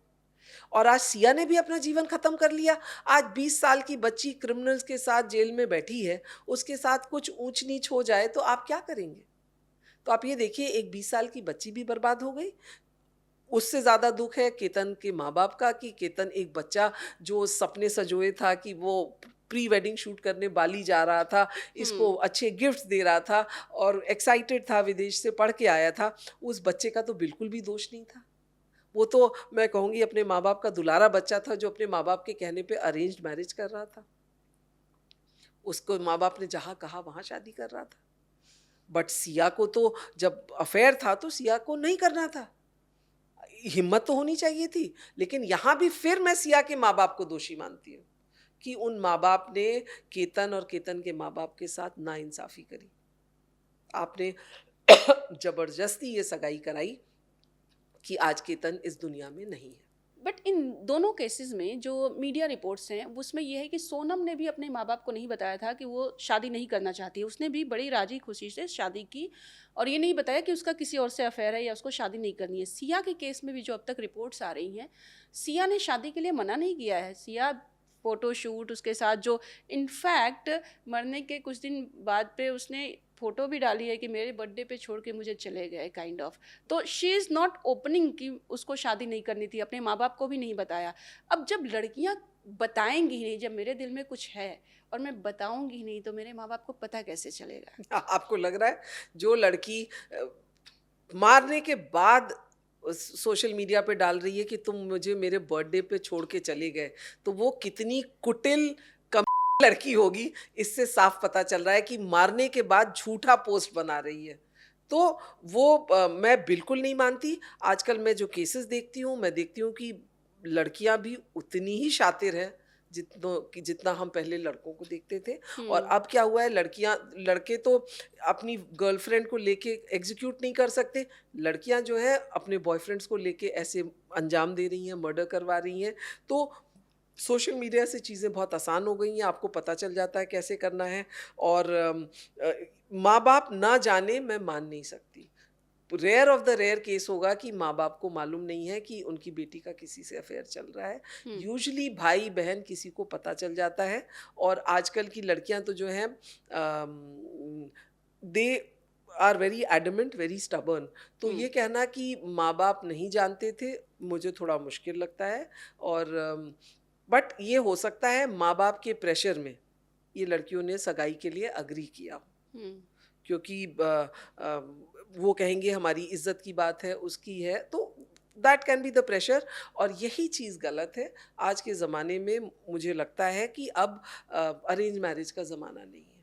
और आज सिया ने भी अपना जीवन खत्म कर लिया। आज 20 साल की बच्ची क्रिमिनल्स के साथ जेल में बैठी है, उसके साथ कुछ ऊंच नीच हो जाए तो आप क्या करेंगे? तो आप ये देखिए, एक 20 साल की बच्ची भी बर्बाद हो गई। उससे ज़्यादा दुख है केतन के माँ बाप का कि केतन एक बच्चा जो सपने संजोए था कि वो प्री वेडिंग शूट करने बाली जा रहा था, इसको अच्छे गिफ्ट्स दे रहा था और एक्साइटेड था, विदेश से पढ़ के आया था, उस बच्चे का तो बिल्कुल भी दोष नहीं था। वो तो मैं कहूँगी अपने माँ बाप का दुलारा बच्चा था, जो अपने माँ बाप के कहने पे अरेंज्ड मैरिज कर रहा था। उसको माँ बाप ने जहाँ कहा वहाँ शादी कर रहा था। बट सिया को तो जब अफेयर था तो सिया को नहीं करना था। हिम्मत तो होनी चाहिए थी। लेकिन यहाँ भी फिर मैं सिया के माँ बाप को दोषी मानती हूँ कि उन माँ बाप ने केतन और केतन के माँ बाप के साथ नाइंसाफी करी। आपने जबरदस्ती ये सगाई कराई कि आज केतन इस दुनिया में नहीं है। बट इन दोनों केसेस में जो मीडिया रिपोर्ट्स हैं उसमें यह है कि सोनम ने भी अपने माँ बाप को नहीं बताया था कि वो शादी नहीं करना चाहती है। उसने भी बड़ी राजी खुशी से शादी की और ये नहीं बताया कि उसका किसी और से अफेयर है या उसको शादी नहीं करनी है। सिया के केस में भी जो अब तक रिपोर्ट्स आ रही हैं, सिया ने शादी के लिए मना नहीं किया है। सिया फ़ोटोशूट उसके साथ जो इनफैक्ट मरने के कुछ दिन बाद पे उसने फ़ोटो भी डाली है कि मेरे बर्थडे पे छोड़ के मुझे चले गए काइंड ऑफ। तो शी इज़ नॉट ओपनिंग कि उसको शादी नहीं करनी थी, अपने माँ बाप को भी नहीं बताया। अब जब लड़कियाँ बताएंगी ही नहीं, जब मेरे दिल में कुछ है और मैं बताऊंगी ही नहीं, तो मेरे माँ बाप को पता कैसे चलेगा? आपको लग रहा है जो लड़की मारने के बाद सोशल मीडिया पे डाल रही है कि तुम मुझे मेरे बर्थडे पे छोड़ के चले गए, तो वो कितनी कुटिल लड़की होगी, इससे साफ पता चल रहा है कि मारने के बाद झूठा पोस्ट बना रही है। तो वो मैं बिल्कुल नहीं मानती। आजकल मैं जो केसेस देखती हूँ, मैं देखती हूँ कि लड़कियां भी उतनी ही शातिर हैं जितना हम पहले लड़कों को देखते थे। और अब क्या हुआ है, लड़के तो अपनी गर्लफ्रेंड को लेके एग्जीक्यूट नहीं कर सकते, लड़कियां जो है अपने बॉयफ्रेंड्स को लेके ऐसे अंजाम दे रही हैं, मर्डर करवा रही हैं। तो सोशल मीडिया से चीज़ें बहुत आसान हो गई हैं, आपको पता चल जाता है कैसे करना है। और माँ बाप ना जाने मैं मान नहीं सकती। Rare of the rare case होगा कि माँ बाप को मालूम नहीं है कि उनकी बेटी का किसी से अफेयर चल रहा है। यूजुअली भाई बहन किसी को पता चल जाता है। और आजकल की लड़कियां तो जो हैं they are very adamant, very stubborn. तो ये कहना कि माँ बाप नहीं जानते थे, मुझे थोड़ा मुश्किल लगता है। और बट ये हो सकता है माँ बाप के प्रेशर में ये लड़कियों ने सगाई के लिए अग्री किया, क्योंकि वो कहेंगे हमारी इज्जत की बात है, उसकी है, तो that can be the pressure. और यही चीज़ गलत है आज के ज़माने में। मुझे लगता है कि अब अरेंज मैरिज का ज़माना नहीं है।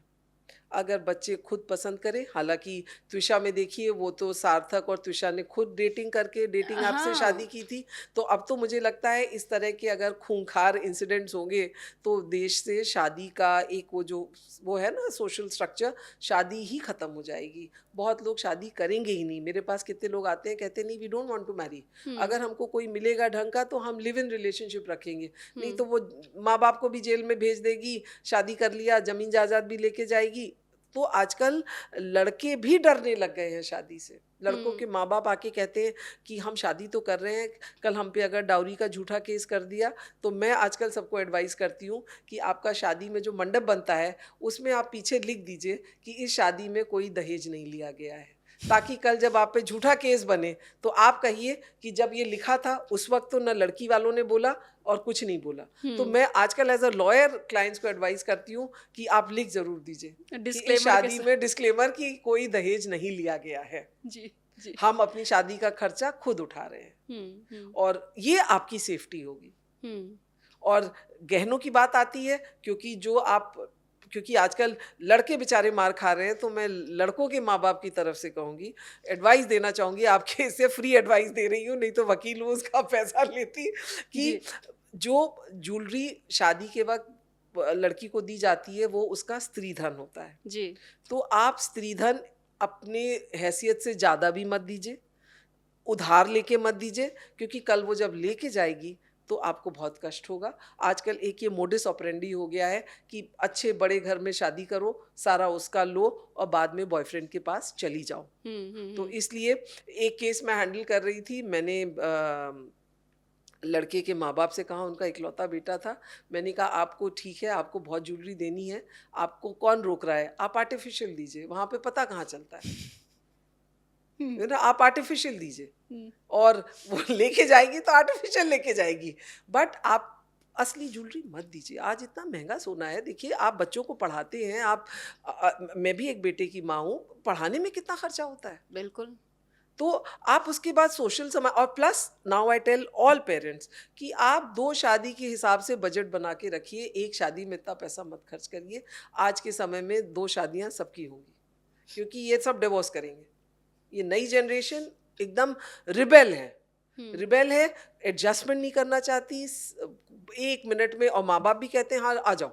अगर बच्चे खुद पसंद करें, हालांकि त्विषा में देखिए वो तो सार्थक और त्विषा ने खुद डेटिंग करके डेटिंग ऐप से शादी की थी। तो अब तो मुझे लगता है इस तरह के अगर खूंखार इंसिडेंट्स होंगे तो देश से शादी का एक वो है ना सोशल स्ट्रक्चर, शादी ही ख़त्म हो जाएगी। बहुत लोग शादी करेंगे ही नहीं। मेरे पास कितने लोग आते हैं, कहते नहीं we don't want to marry, अगर हमको कोई मिलेगा ढंग का तो हम लिव इन रिलेशनशिप रखेंगे, नहीं तो वो माँ बाप को भी जेल में भेज देगी, शादी कर लिया, ज़मीन जायदाद भी लेके जाएगी, तो आजकल लड़के भी डरने लग गए हैं शादी से। लड़कों के हम्म। माँ बाप आके कहते हैं कि हम शादी तो कर रहे हैं, कल हम पे अगर डाउरी का झूठा केस कर दिया। तो मैं आजकल सबको एडवाइस करती हूँ कि आपका शादी में जो मंडप बनता है उसमें आप पीछे लिख दीजिए कि इस शादी में कोई दहेज नहीं लिया गया है, ताकि कल जब आप पे झूठा केस बने तो आप कहिए कि जब ये लिखा था उस वक्त तो न लड़की वालों ने बोला और कुछ नहीं बोला। तो मैं आजकल एज अ लॉयर क्लाइंट्स को एडवाइस करती हूँ कि आप लिख जरूर दीजिए कि इस डिस्क्लेमर के शादी साथ। में डिस्क्लेमर कि कोई दहेज नहीं लिया गया है, जी जी। हम अपनी शादी का खर्चा खुद उठा रहे हैं और ये आपकी सेफ्टी होगी। और गहनों की बात आती है, क्योंकि आजकल लड़के बेचारे मार खा रहे हैं, तो मैं लड़कों के माँ बाप की तरफ से कहूँगी, एडवाइस देना चाहूँगी, आपके इससे फ्री एडवाइस दे रही हूँ, नहीं तो वकील हूँ उसका पैसा लेती, कि जी। जो ज्वेलरी शादी के वक्त लड़की को दी जाती है वो उसका स्त्री धन होता है। जी। तो आप स्त्री धन अपने हैसियत से ज़्यादा भी मत दीजिए, उधार लेके मत दीजिए, क्योंकि कल वो जब लेके जाएगी तो आपको बहुत कष्ट होगा। आजकल एक ये मोडिस ऑपरेंडी हो गया है कि अच्छे बड़े घर में शादी करो, सारा उसका लो और बाद में बॉयफ्रेंड के पास चली जाओ। तो इसलिए एक केस मैं हैंडल कर रही थी, मैंने लड़के के माँ बाप से कहा, उनका इकलौता बेटा था, मैंने कहा आपको ठीक है, आपको बहुत ज्वेलरी देनी है, आपको कौन रोक रहा है, आप आर्टिफिशियल दीजिए, वहाँ पे पता कहाँ चलता है ना, आप आर्टिफिशियल दीजिए और वो लेके जाएगी तो आर्टिफिशियल लेके जाएगी, बट आप असली ज्वेलरी मत दीजिए। आज इतना महंगा सोना है, देखिए आप बच्चों को पढ़ाते हैं, मैं भी एक बेटे की माँ हूँ, पढ़ाने में कितना खर्चा होता है। बिल्कुल। तो आप उसके बाद सोशल समाज, और plus now I tell all parents कि आप 2 शादी के हिसाब से बजट बना के रखिए, एक शादी में इतना पैसा मत खर्च करिए। आज के समय में 2 शादियां सबकी होंगी, क्योंकि ये सब डिवोर्स करेंगे। ये नई जनरेशन एकदम रिबेल है, एडजस्टमेंट नहीं करना चाहती 1 मिनट में, और माँ बाप भी कहते हैं हाँ आ जाओ,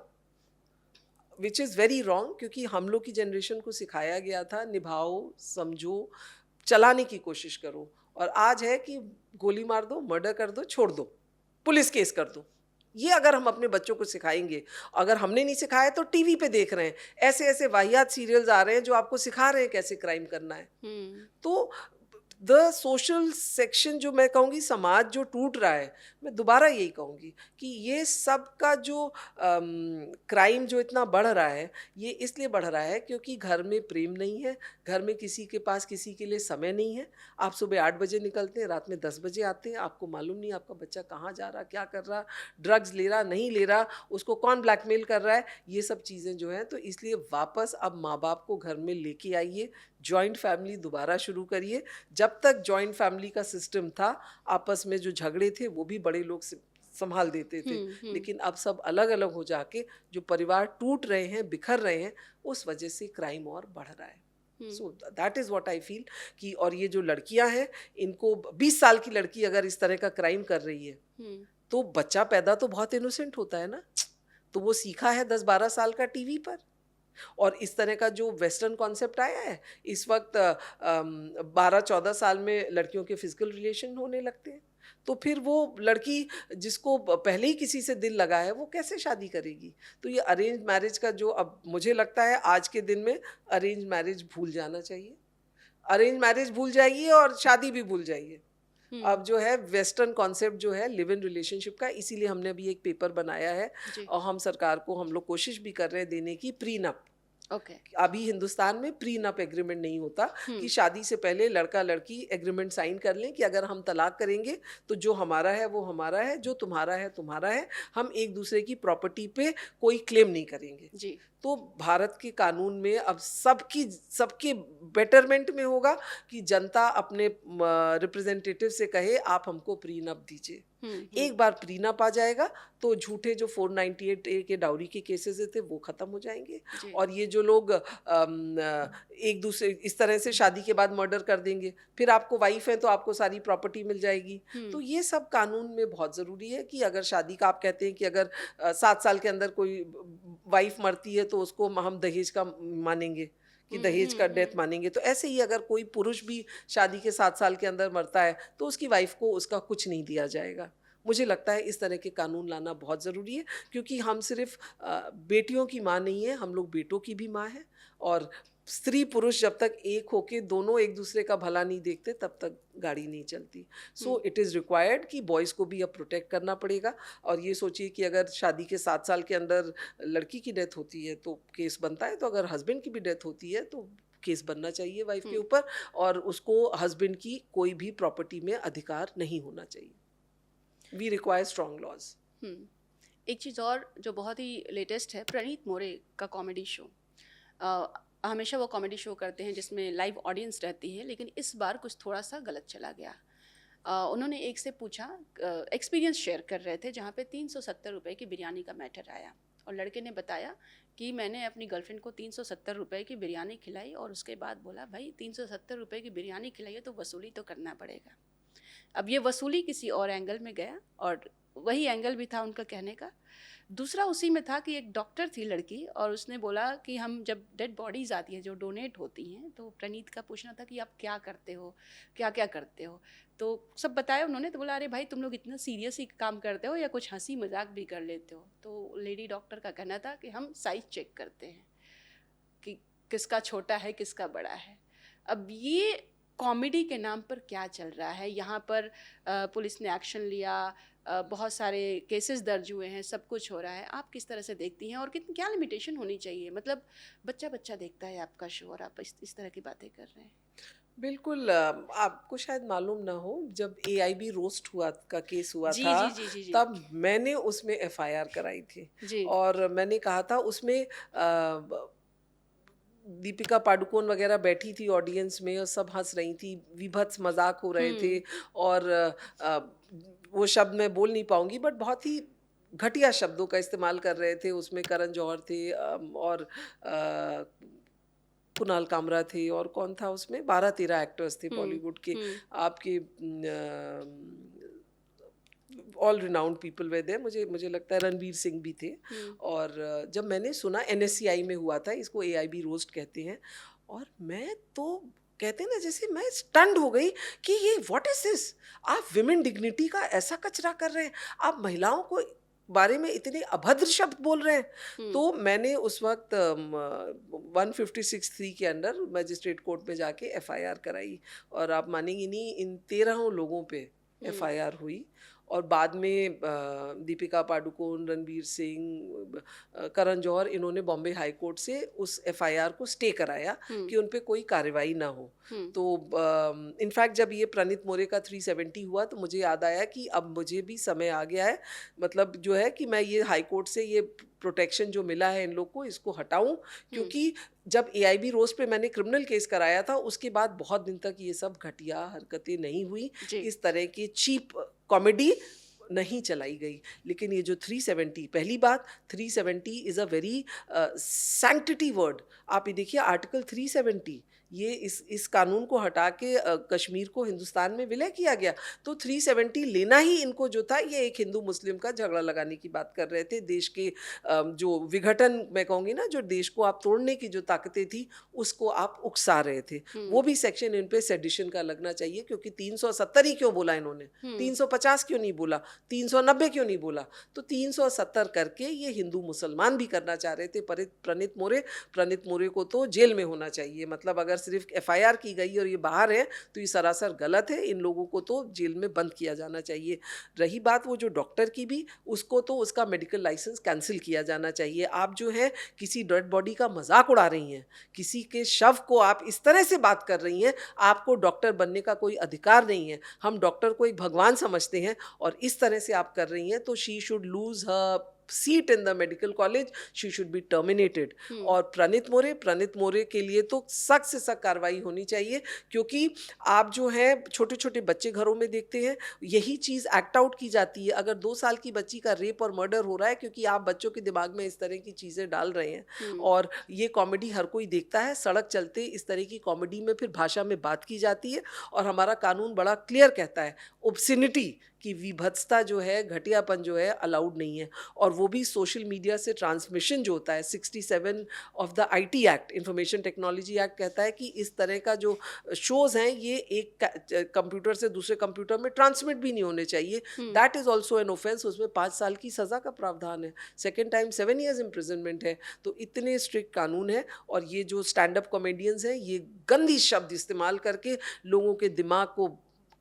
विच इज़ वेरी रॉन्ग, क्योंकि हम लोग की जनरेशन को सिखाया गया था निभाओ, समझो, चलाने की कोशिश करो, और आज है कि गोली मार दो, मर्डर कर दो, छोड़ दो, पुलिस केस कर दो। ये अगर हम अपने बच्चों को सिखाएंगे, अगर हमने नहीं सिखाया तो टीवी पे देख रहे हैं, ऐसे ऐसे वाहियात सीरियल्स आ रहे हैं जो आपको सिखा रहे हैं कैसे क्राइम करना है। तो द सोशल सेक्शन, जो मैं कहूँगी समाज जो टूट रहा है, मैं दोबारा यही कहूँगी कि ये सब का जो क्राइम जो इतना बढ़ रहा है, ये इसलिए बढ़ रहा है क्योंकि घर में प्रेम नहीं है, घर में किसी के पास किसी के लिए समय नहीं है। आप सुबह 8 बजे निकलते हैं, रात में 10 बजे आते हैं, आपको मालूम नहीं आपका बच्चा कहाँ जा रहा, क्या कर रहा, ड्रग्स ले रहा, नहीं ले रहा, उसको कौन ब्लैकमेल कर रहा है, ये सब चीज़ें जो हैं। तो इसलिए वापस अब माँ बाप को घर में लेके आइए, जॉइंट फैमिली दोबारा शुरू करिए। जब तक जॉइंट फैमिली का सिस्टम था, आपस में जो झगड़े थे वो भी बड़े लोग संभाल देते थे, लेकिन अब सब अलग अलग हो जाके जो परिवार टूट रहे हैं, बिखर रहे हैं, उस वजह से क्राइम और बढ़ रहा है। So that is what I feel कि, और ये जो लड़कियां हैं, इनको 20 साल की लड़की अगर इस तरह का क्राइम कर रही है, तो बच्चा पैदा तो बहुत इनोसेंट होता है ना, तो वो सीखा है 10-12 साल का टीवी पर। और इस तरह का जो वेस्टर्न कॉन्सेप्ट आया है, इस वक्त 12-14 साल में लड़कियों के फिजिकल रिलेशन होने लगते हैं, तो फिर वो लड़की जिसको पहले ही किसी से दिल लगा है, वो कैसे शादी करेगी। तो ये अरेंज मैरिज का जो, अब मुझे लगता है आज के दिन में अरेंज मैरिज भूल जाना चाहिए, अरेंज मैरिज भूल जाइए और शादी भी भूल जाइए। अब जो है वेस्टर्न कॉन्सेप्ट जो है लिव इन रिलेशनशिप का, इसीलिए हमने अभी एक पेपर बनाया है और हम सरकार को, हम लोग कोशिश भी कर रहे हैं देने की, प्रीनप। अभी हिंदुस्तान में प्रीनप एग्रीमेंट नहीं होता कि शादी से पहले लड़का लड़की एग्रीमेंट साइन कर लें कि अगर हम तलाक करेंगे तो जो हमारा है वो हमारा है, जो तुम्हारा है तुम्हारा है, हम एक दूसरे की प्रॉपर्टी पे कोई क्लेम नहीं करेंगे जी। तो भारत के कानून में अब सबकी बेटरमेंट में होगा कि जनता अपने रिप्रेजेंटेटिव से कहे आप हमको प्रीनप दीजिए। एक बार प्रीनप आ जाएगा तो झूठे जो 498A के डाउरी के केसेस थे वो खत्म हो जाएंगे, और ये जो लोग एक दूसरे इस तरह से शादी के बाद मर्डर कर देंगे, फिर आपको वाइफ है तो आपको सारी प्रॉपर्टी मिल जाएगी। तो ये सब कानून में बहुत ज़रूरी है कि अगर शादी का, आप कहते हैं कि अगर 7 साल के अंदर कोई वाइफ मरती है तो उसको हम दहेज का मानेंगे कि दहेज का डेथ मानेंगे, तो ऐसे ही अगर कोई पुरुष भी शादी के 7 साल के अंदर मरता है तो उसकी वाइफ को उसका कुछ नहीं दिया जाएगा। मुझे लगता है इस तरह के कानून लाना बहुत ज़रूरी है, क्योंकि हम सिर्फ बेटियों की माँ नहीं है, हम लोग बेटों की भी माँ है, और स्त्री पुरुष जब तक एक होके दोनों एक दूसरे का भला नहीं देखते तब तक गाड़ी नहीं चलती. सो इट इज़ रिक्वायर्ड कि बॉयज़ को भी अब प्रोटेक्ट करना पड़ेगा. और ये सोचिए कि अगर शादी के 7 साल के अंदर लड़की की डेथ होती है तो केस बनता है, तो अगर हस्बैंड की भी डेथ होती है तो केस बनना चाहिए वाइफ के ऊपर, और उसको हस्बैंड की कोई भी प्रॉपर्टी में अधिकार नहीं होना चाहिए. We require strong laws. एक चीज़ और जो बहुत ही लेटेस्ट है, प्रणीत मोरे का कॉमेडी शो. हमेशा वो कॉमेडी शो करते हैं जिसमें लाइव ऑडियंस रहती है, लेकिन इस बार कुछ थोड़ा सा गलत चला गया. उन्होंने एक से पूछा, एक्सपीरियंस शेयर कर रहे थे जहाँ पे 370 रुपये की बिरयानी का मैटर आया, और लड़के ने बताया कि मैंने अपनी गर्लफ्रेंड को 370 रुपये की बिरयानी खिलाई, और उसके बाद बोला भाई 370 रुपये की बिरयानी खिलाई है तो वसूली तो करना पड़ेगा. अब ये वसूली किसी और एंगल में गया, और वही एंगल भी था उनका कहने का. दूसरा उसी में था कि एक डॉक्टर थी लड़की, और उसने बोला कि हम जब डेड बॉडीज़ आती हैं जो डोनेट होती हैं, तो प्रणीत का पूछना था कि आप क्या करते हो, क्या क्या करते हो. तो सब बताया उन्होंने. तो बोला अरे भाई तुम लोग इतना सीरियस ही काम करते हो या कुछ हंसी मजाक भी कर लेते हो. तो लेडी डॉक्टर का कहना था कि हम साइज चेक करते हैं कि किसका छोटा है किसका बड़ा है. अब ये कॉमेडी के नाम पर क्या चल रहा है यहाँ पर? पुलिस ने एक्शन लिया, बहुत सारे केसेस दर्ज हुए हैं, सब कुछ हो रहा है. आप किस तरह से देखती हैं, और कितनी क्या लिमिटेशन होनी चाहिए? मतलब बच्चा बच्चा देखता है आपका शो और आप इस तरह की बातें कर रहे हैं. बिल्कुल. आपको शायद मालूम ना हो, जब AIB रोस्ट हुआ का केस हुआ जी था, जी जी जी जी तब मैंने उसमें FIR कराई थी. जी. और मैंने कहा था उसमें दीपिका पादुकोण वगैरह बैठी थी ऑडियंस में और सब हंस रही थी, विभत्स मजाक हो रहे थे. और वो शब्द मैं बोल नहीं पाऊंगी, बट बहुत ही घटिया शब्दों का इस्तेमाल कर रहे थे. उसमें करण जौहर थे, और कुणाल कामरा थे, और कौन था उसमें, 12-13 एक्टर्स थे बॉलीवुड के. आपके all renowned people were there. मुझे लगता है रणवीर सिंह भी थे. और जब मैंने सुना, NSCI में हुआ था, इसको AIB रोस्ट कहते हैं, और मैं तो कहते हैं ना, जैसे मैं स्टन्ड हो गई कि ये व्हाट इज दिस. आप विमेन डिग्निटी का ऐसा कचरा कर रहे हैं, आप महिलाओं को बारे में इतने अभद्र शब्द बोल रहे हैं. तो मैंने उस वक्त 156(3) के अंडर मजिस्ट्रेट कोर्ट में जाके FIR कराई. और आप मानेंगी नहीं, इन 13 लोगों पे FIR हुई. और बाद में दीपिका पादुकोण, रणवीर सिंह, करण जौहर, इन्होंने बॉम्बे हाई कोर्ट से उस FIR को स्टे कराया कि उन पे कोई कार्रवाई ना हो. तो इनफैक्ट जब ये प्रणीत मोरे का 370 हुआ तो मुझे याद आया कि अब मुझे भी समय आ गया है, मतलब जो है कि मैं ये हाई कोर्ट से ये प्रोटेक्शन जो मिला है इन लोग को, इसको हटाऊं. क्योंकि जब AIB रोस्ट पे मैंने क्रिमिनल केस कराया था, उसके बाद बहुत दिन तक ये सब घटिया हरकतें नहीं हुई, इस तरह की चीप कॉमेडी नहीं चलाई गई. लेकिन ये जो 370, पहली बात, 370 is a very sanctity word. आप ये देखिए आर्टिकल 370, ये इस कानून को हटा के कश्मीर को हिंदुस्तान में विलय किया गया. तो 370 लेना ही इनको जो था, ये एक हिंदू मुस्लिम का झगड़ा लगाने की बात कर रहे थे. देश के जो विघटन, मैं कहूँगी ना, जो देश को आप तोड़ने की जो ताकतें थी, उसको आप उकसा रहे थे. वो भी सेक्शन इन पे सेडिशन का लगना चाहिए. क्योंकि 370 ही क्यों बोला इन्होंने, 350 क्यों नहीं बोला, 390 क्यों नहीं बोला? तो 370 करके ये हिंदू मुसलमान भी करना चाह रहे थे. प्रणीत मोरे को तो जेल में होना चाहिए. मतलब अगर सिर्फ FIR की गई और ये बाहर है तो ये सरासर गलत है. इन लोगों को तो जेल में बंद किया जाना चाहिए. रही बात वो जो डॉक्टर की भी, उसको तो उसका मेडिकल लाइसेंस कैंसिल किया जाना चाहिए. आप जो है किसी डेड बॉडी का मजाक उड़ा रही हैं, किसी के शव को आप इस तरह से बात कर रही हैं. आपको डॉक्टर बनने का कोई अधिकार नहीं है. हम डॉक्टर को एक भगवान समझते हैं, और इस तरह से आप कर रही हैं तो she should lose her seat in the medical college, she should be terminated. और प्रणीत मोरे के लिए तो सख्त से सख्त कार्रवाई होनी चाहिए. क्योंकि आप जो है छोटे छोटे बच्चे घरों में देखते हैं, यही चीज़ एक्ट आउट की जाती है. अगर 2 साल की बच्ची का रेप और मर्डर हो रहा है क्योंकि आप बच्चों के दिमाग में इस तरह की चीज़ें डाल रहे हैं. और ये कॉमेडी हर कोई देखता है. सड़क चलते इस तरह की कॉमेडी में फिर भाषा में बात की जाती है. और हमारा कानून बड़ा क्लियर कहता है, ओब्सिनिटी, कि विभत्सता जो है, घटियापन जो है अलाउड नहीं है। और वो भी सोशल मीडिया से ट्रांसमिशन जो होता है, 67 of the IT act, information technology act कहता है कि इस तरह का जो शोज हैं ये एक कंप्यूटर से दूसरे कंप्यूटर में ट्रांसमिट भी नहीं होने चाहिए। That is also an offence. उसमें 5 साल की सजा का प्रावधान है, सेकेंड टाइम 7 ईयर्स इम्प्रिजनमेंट है। तो इतने स्ट्रिक्ट कानून है। और ये जो स्टैंड अप कॉमेडियंस हैं ये गंदी शब्द इस्तेमाल करके लोगों के दिमाग को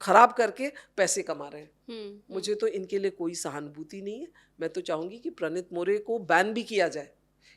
खराब करके पैसे कमा रहे हैं। मुझे तो इनके लिए कोई सहानुभूति नहीं है। मैं तो चाहूंगी कि प्रणीत मोरे को बैन भी किया जाए।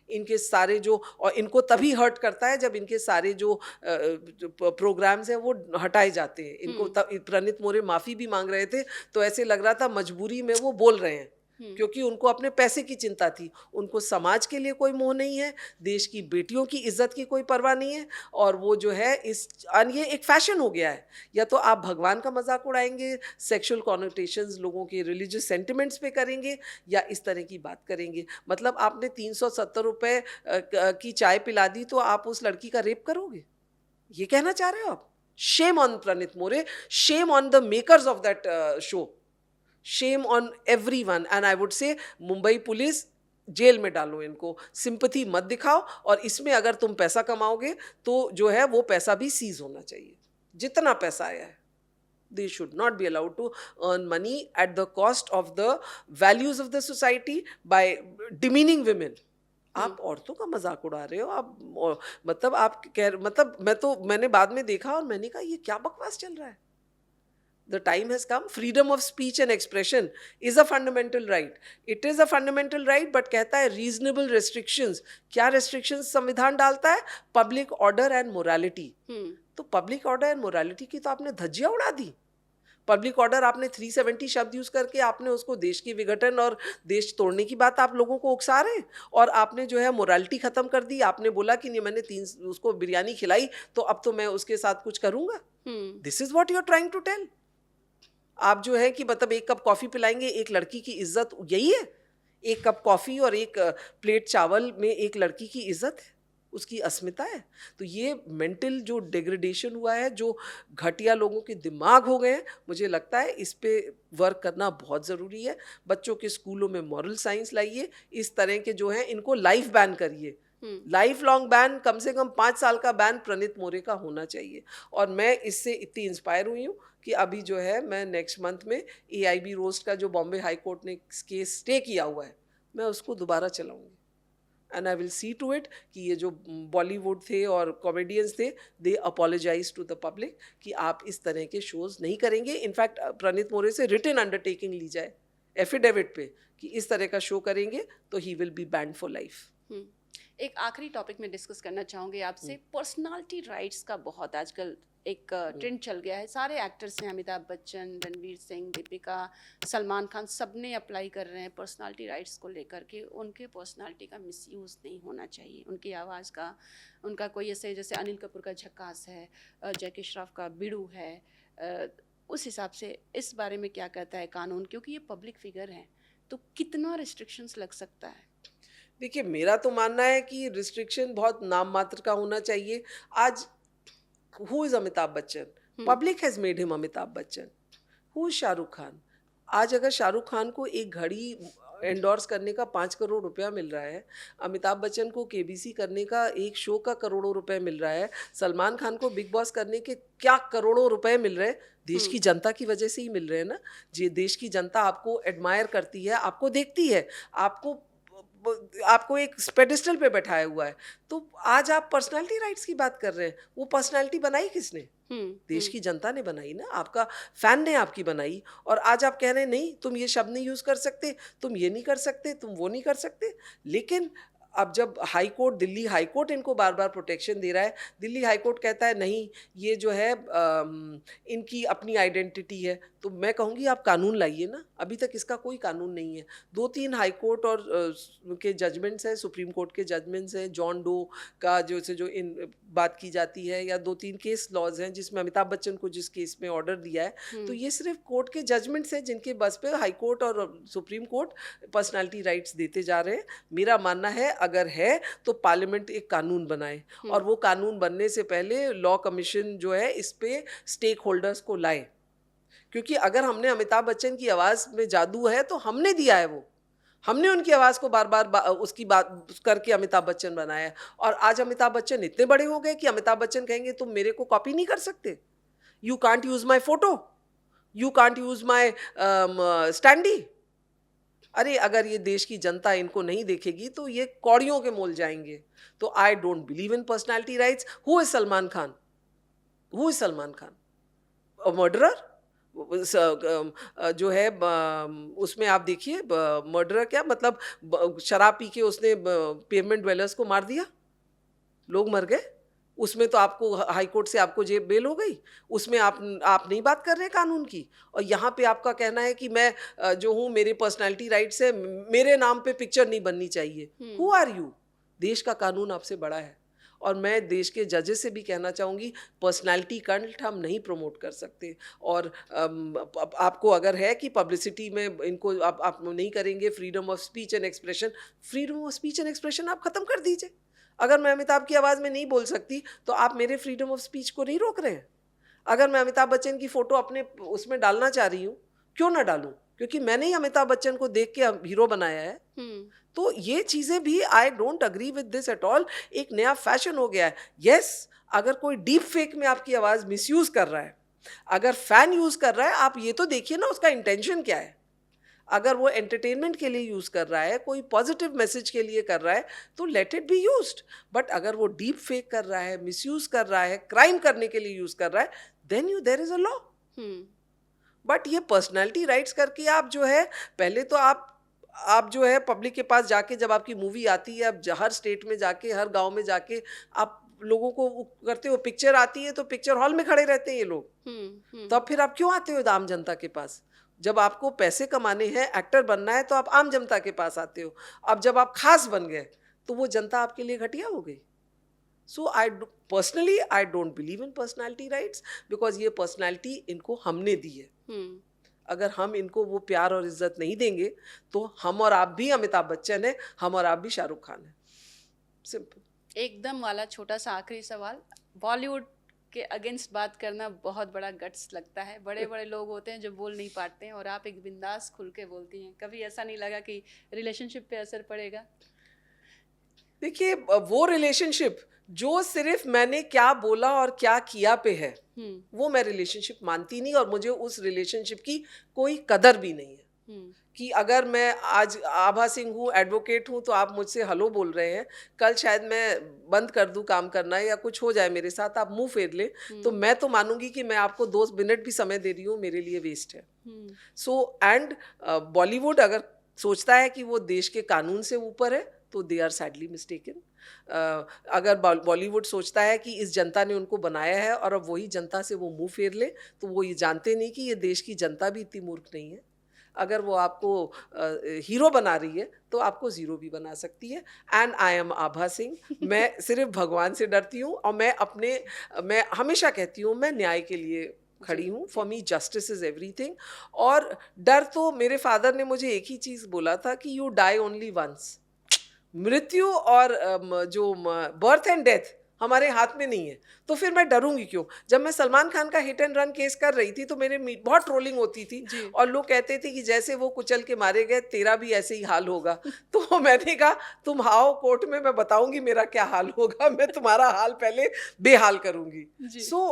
इनके सारे जो, और इनको तभी हर्ट करता है जब इनके सारे जो प्रोग्राम्स हैं वो हटाए जाते हैं। इनको प्रणीत मोरे माफी भी मांग रहे थे तो ऐसे लग रहा था मजबूरी में वो बोल रहे हैं, क्योंकि उनको अपने पैसे की चिंता थी। उनको समाज के लिए कोई मोह नहीं है, देश की बेटियों की इज्जत की कोई परवाह नहीं है। और वो जो है ये एक फैशन हो गया है। या तो आप भगवान का मजाक उड़ाएंगे, सेक्सुअल कॉनोटेशंस लोगों के रिलीजियस सेंटिमेंट्स पे करेंगे, या इस तरह की बात करेंगे। मतलब आपने 370 रुपए की चाय पिला दी तो आप उस लड़की का रेप करोगे, ये कहना चाह रहे हो आप? Shame on Praneet More, shame on the makers of that show, shame on everyone. And I would say Mumbai police jail में डालो इनको, सिंपैथी मत दिखाओ। और इसमें अगर तुम पैसा कमाओगे तो जो है वो पैसा भी सीज होना चाहिए, जितना पैसा आया है। They should not be allowed to earn money at the cost of the values of the society by demeaning women. आप औरतों का मजाक उड़ा रहे हो आप। मतलब आप मतलब मैंने बाद में देखा और मैंने कहा ये क्या बकवास चल रहा है। The time has come. Freedom of speech and expression is a fundamental right. It is a fundamental right, but कहता है reasonable restrictions. क्या restrictions संविधान डालता है? Public order and morality. तो public order and morality की तो आपने धज्जियां उड़ा दी। पब्लिक ऑर्डर आपने 370 शब्द यूज करके आपने उसको देश की विघटन और देश तोड़ने की बात आप लोगों को उकसा रहे हैं। और आपने जो है मोरालिटी खत्म कर दी। आपने बोला कि नहीं, मैंने उसको बिरयानी खिलाई तो अब तो मैं उसके साथ कुछ करूंगा। This is what you are trying to tell. आप जो है कि मतलब एक कप कॉफी पिलाएंगे, एक लड़की की इज्जत यही है? एक कप कॉफी और एक प्लेट चावल में एक लड़की की इज्जत है, उसकी अस्मिता है? तो ये मेंटल जो डिग्रेडेशन हुआ है, जो घटिया लोगों के दिमाग हो गए हैं, मुझे लगता है इस पे वर्क करना बहुत ज़रूरी है। बच्चों के स्कूलों में मॉरल साइंस लाइए। इस तरह के जो हैं इनको लाइफ बैन करिए, लाइफ लॉन्ग बैन, कम से कम 5 साल का बैन प्रणीत मोरे का होना चाहिए। और मैं इससे इतनी इंस्पायर हुई हूँ कि अभी जो है मैं नेक्स्ट मंथ में AIB रोस्ट का जो बॉम्बे हाई कोर्ट ने केस स्टे किया हुआ है, मैं उसको दोबारा चलाऊंगी। And I will see to it कि ये जो बॉलीवुड थे और कॉमेडियंस थे, they apologize to the public कि आप इस तरह के शोज नहीं करेंगे। इनफैक्ट प्रणीत मोरे से रिटन अंडरटेकिंग ली जाए एफिडेविट पे कि इस तरह का शो करेंगे तो he will be band for life. एक आखिरी टॉपिक में डिस्कस करना चाहूँगी आपसे। पर्सनालिटी राइट्स का बहुत आजकल एक ट्रेंड चल गया है। सारे एक्टर्स हैं, अमिताभ बच्चन, रणवीर सिंह, दीपिका, सलमान खान, सब ने अप्लाई कर रहे हैं पर्सनालिटी राइट्स को लेकर के। उनके पर्सनालिटी का मिसयूज़ नहीं होना चाहिए, उनकी आवाज़ का, उनका कोई ऐसे जैसे अनिल कपूर का झक्कास है, जैकी श्रॉफ का बिड़ू है, उस हिसाब से इस बारे में क्या कहता है कानून? क्योंकि ये पब्लिक फिगर हैं तो कितना रिस्ट्रिक्शंस लग सकता है? देखिए, मेरा तो मानना है कि रिस्ट्रिक्शन बहुत नाम मात्र का होना चाहिए। आज who is Amitabh Bachchan? Public has made him Amitabh Bachchan. Who is Shahrukh Khan? आज अगर शाहरुख खान को एक घड़ी एंडोर्स करने का 5 करोड़ रुपया मिल रहा है, अमिताभ बच्चन को KBC करने का एक शो का करोड़ों रुपए मिल रहा है, सलमान खान को बिग बॉस करने के क्या करोड़ों रुपए मिल रहे हैं, देश की जनता की वजह से ही मिल रहे हैं ना। जी, देश की जनता आपको एडमायर करती है, आपको देखती है, आपको एक पेडिस्टल पे बैठाया हुआ है। तो आज आप पर्सनालिटी राइट्स की बात कर रहे हैं। वो पर्सनालिटी बनाई किसने? देश की जनता ने बनाई ना, आपका फैन ने आपकी बनाई। और आज आप कह रहे हैं नहीं, तुम ये शब्द नहीं यूज कर सकते, तुम ये नहीं कर सकते, तुम वो नहीं कर सकते। लेकिन अब जब high court, Delhi high court इनको बार बार प्रोटेक्शन दे रहा है, दिल्ली हाई कोर्ट कहता है नहीं, ये जो है इनकी अपनी आइडेंटिटी है, तो मैं कहूँगी आप कानून लाइए ना। अभी तक इसका कोई कानून नहीं है। 2-3 हाई कोर्ट और के जजमेंट्स हैं, सुप्रीम कोर्ट के जजमेंट्स हैं, जॉन डो का जो इन बात की जाती है, या 2-3 केस लॉज हैं जिसमें अमिताभ बच्चन को जिस केस में ऑर्डर दिया है, तो ये सिर्फ कोर्ट के जजमेंट्स हैं जिनके बस पे हाई कोर्ट और सुप्रीम कोर्ट पर्सनालिटी राइट्स देते जा रहे हैं। मेरा मानना है अगर है तो पार्लियामेंट एक कानून बनाए, और वो कानून बनने से पहले लॉ कमीशन जो है इस पे स्टेक होल्डर्स को लाए, क्योंकि अगर हमने अमिताभ बच्चन की आवाज़ में जादू है तो हमने दिया है, वो हमने उनकी आवाज़ को बार बार उसकी बात करके अमिताभ बच्चन बनाया है। और आज अमिताभ बच्चन इतने बड़े हो गए कि अमिताभ बच्चन कहेंगे तुम मेरे को कॉपी नहीं कर सकते, you can't use my photo, you can't use my standee. अरे अगर ये देश की जनता इनको नहीं देखेगी तो ये कौड़ियों के मोल जाएंगे। तो I don't believe in personality rights. Who is Salman Khan? Who is Salman Khan? A murderer? जो है उसमें आप देखिए, मर्डरर क्या मतलब, शराब पी के उसने पेमेंट ड्वेलर्स को मार दिया, लोग मर गए। उसमें तो आपको हाई कोर्ट से आपको जेल बेल हो गई, उसमें आप नहीं बात कर रहे कानून की। और यहाँ पे आपका कहना है कि मैं जो हूँ मेरे पर्सनालिटी राइट्स है, मेरे नाम पे पिक्चर नहीं बननी चाहिए। Who are you? देश का कानून आपसे बड़ा है। और मैं देश के जजेस से भी कहना चाहूँगी, पर्सनालिटी कल्ट हम नहीं प्रमोट कर सकते। और आपको अगर है कि पब्लिसिटी में इनको आप नहीं करेंगे, freedom of speech and expression, freedom of speech and expression आप ख़त्म कर दीजिए। अगर मैं अमिताभ की आवाज़ में नहीं बोल सकती तो आप मेरे फ्रीडम ऑफ स्पीच को नहीं रोक रहे हैं। अगर मैं अमिताभ बच्चन की फ़ोटो अपने उसमें डालना चाह रही हूँ, क्यों ना डालूँ? क्योंकि मैंने ही अमिताभ बच्चन को देख के हीरो बनाया है। तो ये चीज़ें भी, I don't agree with this at all. एक नया फैशन हो गया है। यस, अगर कोई डीप फेक में आपकी आवाज़ मिसयूज़ कर रहा है, अगर फ़ैन यूज़ कर रहा है, आप ये तो देखिए ना उसका इंटेंशन क्या है। अगर वो एंटरटेनमेंट के लिए यूज़ कर रहा है, कोई पॉजिटिव मैसेज के लिए कर रहा है, तो let it be used. But अगर वो डीप फेक कर रहा है, मिसयूज़ कर रहा है, क्राइम करने के लिए यूज़ कर रहा है, then there is a law. But ये पर्सनैलिटी राइट्स करके आप जो है, पहले तो आप जो है पब्लिक के पास जाके, जब आपकी मूवी आती है, आप हर स्टेट में जाके, हर गांव में जाके आप लोगों को करते हो, पिक्चर आती है तो पिक्चर हॉल में खड़े रहते हैं ये लोग। तो अब फिर आप क्यों आते हो आम जनता के पास? जब आपको पैसे कमाने हैं, एक्टर बनना है, तो आप आम जनता के पास आते हो। अब जब आप खास बन गए तो वो जनता आपके लिए घटिया हो गई। So personally I don't believe in personality rights, because ये पर्सनैलिटी इनको हमने दी है। अगर हम इनको वो प्यार और इज्जत नहीं देंगे तो हम और आप भी अमिताभ बच्चन है, हम और आप भी शाहरुख खान है। सिंपल। एकदम वाला छोटा सा आखिरी सवाल, बॉलीवुड के अगेंस्ट बात करना बहुत बड़ा गट्स लगता है। बड़े बड़े लोग होते हैं जो बोल नहीं पाते हैं, और आप एक बिंदास खुल के बोलती हैं। कभी ऐसा नहीं लगा कि रिलेशनशिप पे असर पड़ेगा? देखिए, वो रिलेशनशिप जो सिर्फ मैंने क्या बोला और क्या किया पे है, वो मैं रिलेशनशिप मानती नहीं। और मुझे उस रिलेशनशिप की कोई कदर भी नहीं है। कि अगर मैं आज आभा सिंह हूँ, एडवोकेट हूँ, तो आप मुझसे हेलो बोल रहे हैं, कल शायद मैं बंद कर दूँ काम करना या कुछ हो जाए मेरे साथ, आप मुंह फेर ले, तो मैं तो मानूंगी कि मैं आपको 2 मिनट भी समय दे रही हूँ, मेरे लिए वेस्ट है। सो एंड बॉलीवुड अगर सोचता है कि वो देश के कानून से ऊपर है तो दे आर सैडली मिस्टेकन। अगर बॉलीवुड सोचता है कि इस जनता ने उनको बनाया है और अब वही जनता से वो मुंह फेर ले, तो वो ये जानते नहीं कि ये देश की जनता भी इतनी मूर्ख नहीं है। अगर वो आपको हीरो बना रही है तो आपको ज़ीरो भी बना सकती है। एंड आई एम आभा सिंह। मैं सिर्फ भगवान से डरती हूँ, और मैं हमेशा कहती हूँ मैं न्याय के लिए खड़ी हूँ। For me justice is everything. और डर तो, मेरे फादर ने मुझे एक ही चीज़ बोला था कि यू डाई ओनली वंस। मृत्यु और जो बर्थ एंड डेथ हमारे हाथ में नहीं है, तो फिर मैं डरूंगी क्यों? जब मैं सलमान खान का हिट एंड रन केस कर रही थी तो मेरे बहुत ट्रोलिंग होती थी, और लोग कहते थे कि जैसे वो कुचल के मारे गए तेरा भी ऐसे ही हाल होगा। तो मैंने कहा तुम आओ कोर्ट में, मैं बताऊंगी मेरा क्या हाल होगा, मैं तुम्हारा हाल पहले बेहाल करूंगी। सो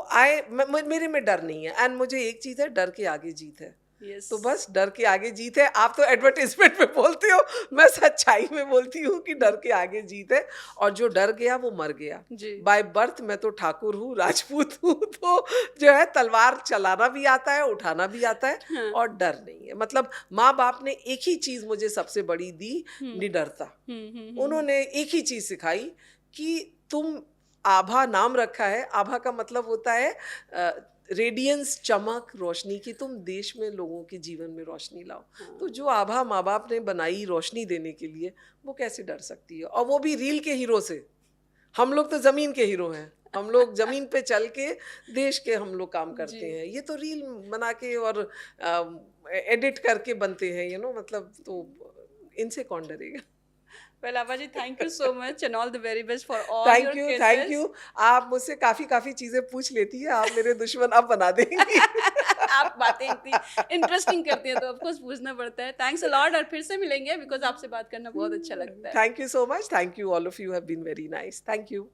मेरे में डर नहीं है। एंड मुझे एक चीज़ है, डर के आगे जीत है। Yes. तो बस डर के आगे जीत है। आप तो एडवर्टाइजमेंट में बोलते हो, मैं सच्चाई में बोलती हूँ कि डर के आगे जीत है। और जो डर गया वो मर गया। बाय बर्थ मैं तो ठाकुर हूँ, राजपूत हूँ, तो जो है तलवार चलाना भी आता है, उठाना भी आता है। हाँ। और डर नहीं है। मतलब माँ बाप ने एक ही चीज़ मुझे सबसे बड़ी दी, निडरता। उन्होंने एक ही चीज़ सिखाई कि तुम, आभा नाम रखा है, आभा का मतलब होता है रेडियंस, चमक, रोशनी की। तुम देश में लोगों के जीवन में रोशनी लाओ। तो जो आभा माँ बाप ने बनाई रोशनी देने के लिए, वो कैसे डर सकती है? और वो भी रील के हीरो से। हम लोग तो ज़मीन के हीरो हैं, हम लोग ज़मीन पे चल के देश के हम लोग काम करते हैं। ये तो रील बना के और एडिट करके बनते हैं, मतलब, तो इनसे कौन डरेगा? Well, Abha ji, thank you so much and all the very best for all your cases. Thank you. आप मुझसे काफ़ी चीज़ें पूछ लेती है, आप मेरे दुश्मन अब बना देंगी। आप बातें इतनी इंटरेस्टिंग करती हैं तो ऑफ कोर्स पूछना पड़ता है। थैंक्स अ लॉट और फिर से मिलेंगे बिकॉज आपसे बात करना बहुत अच्छा लगता है। Thank you so much, thank you, all of you have been very nice, thank you.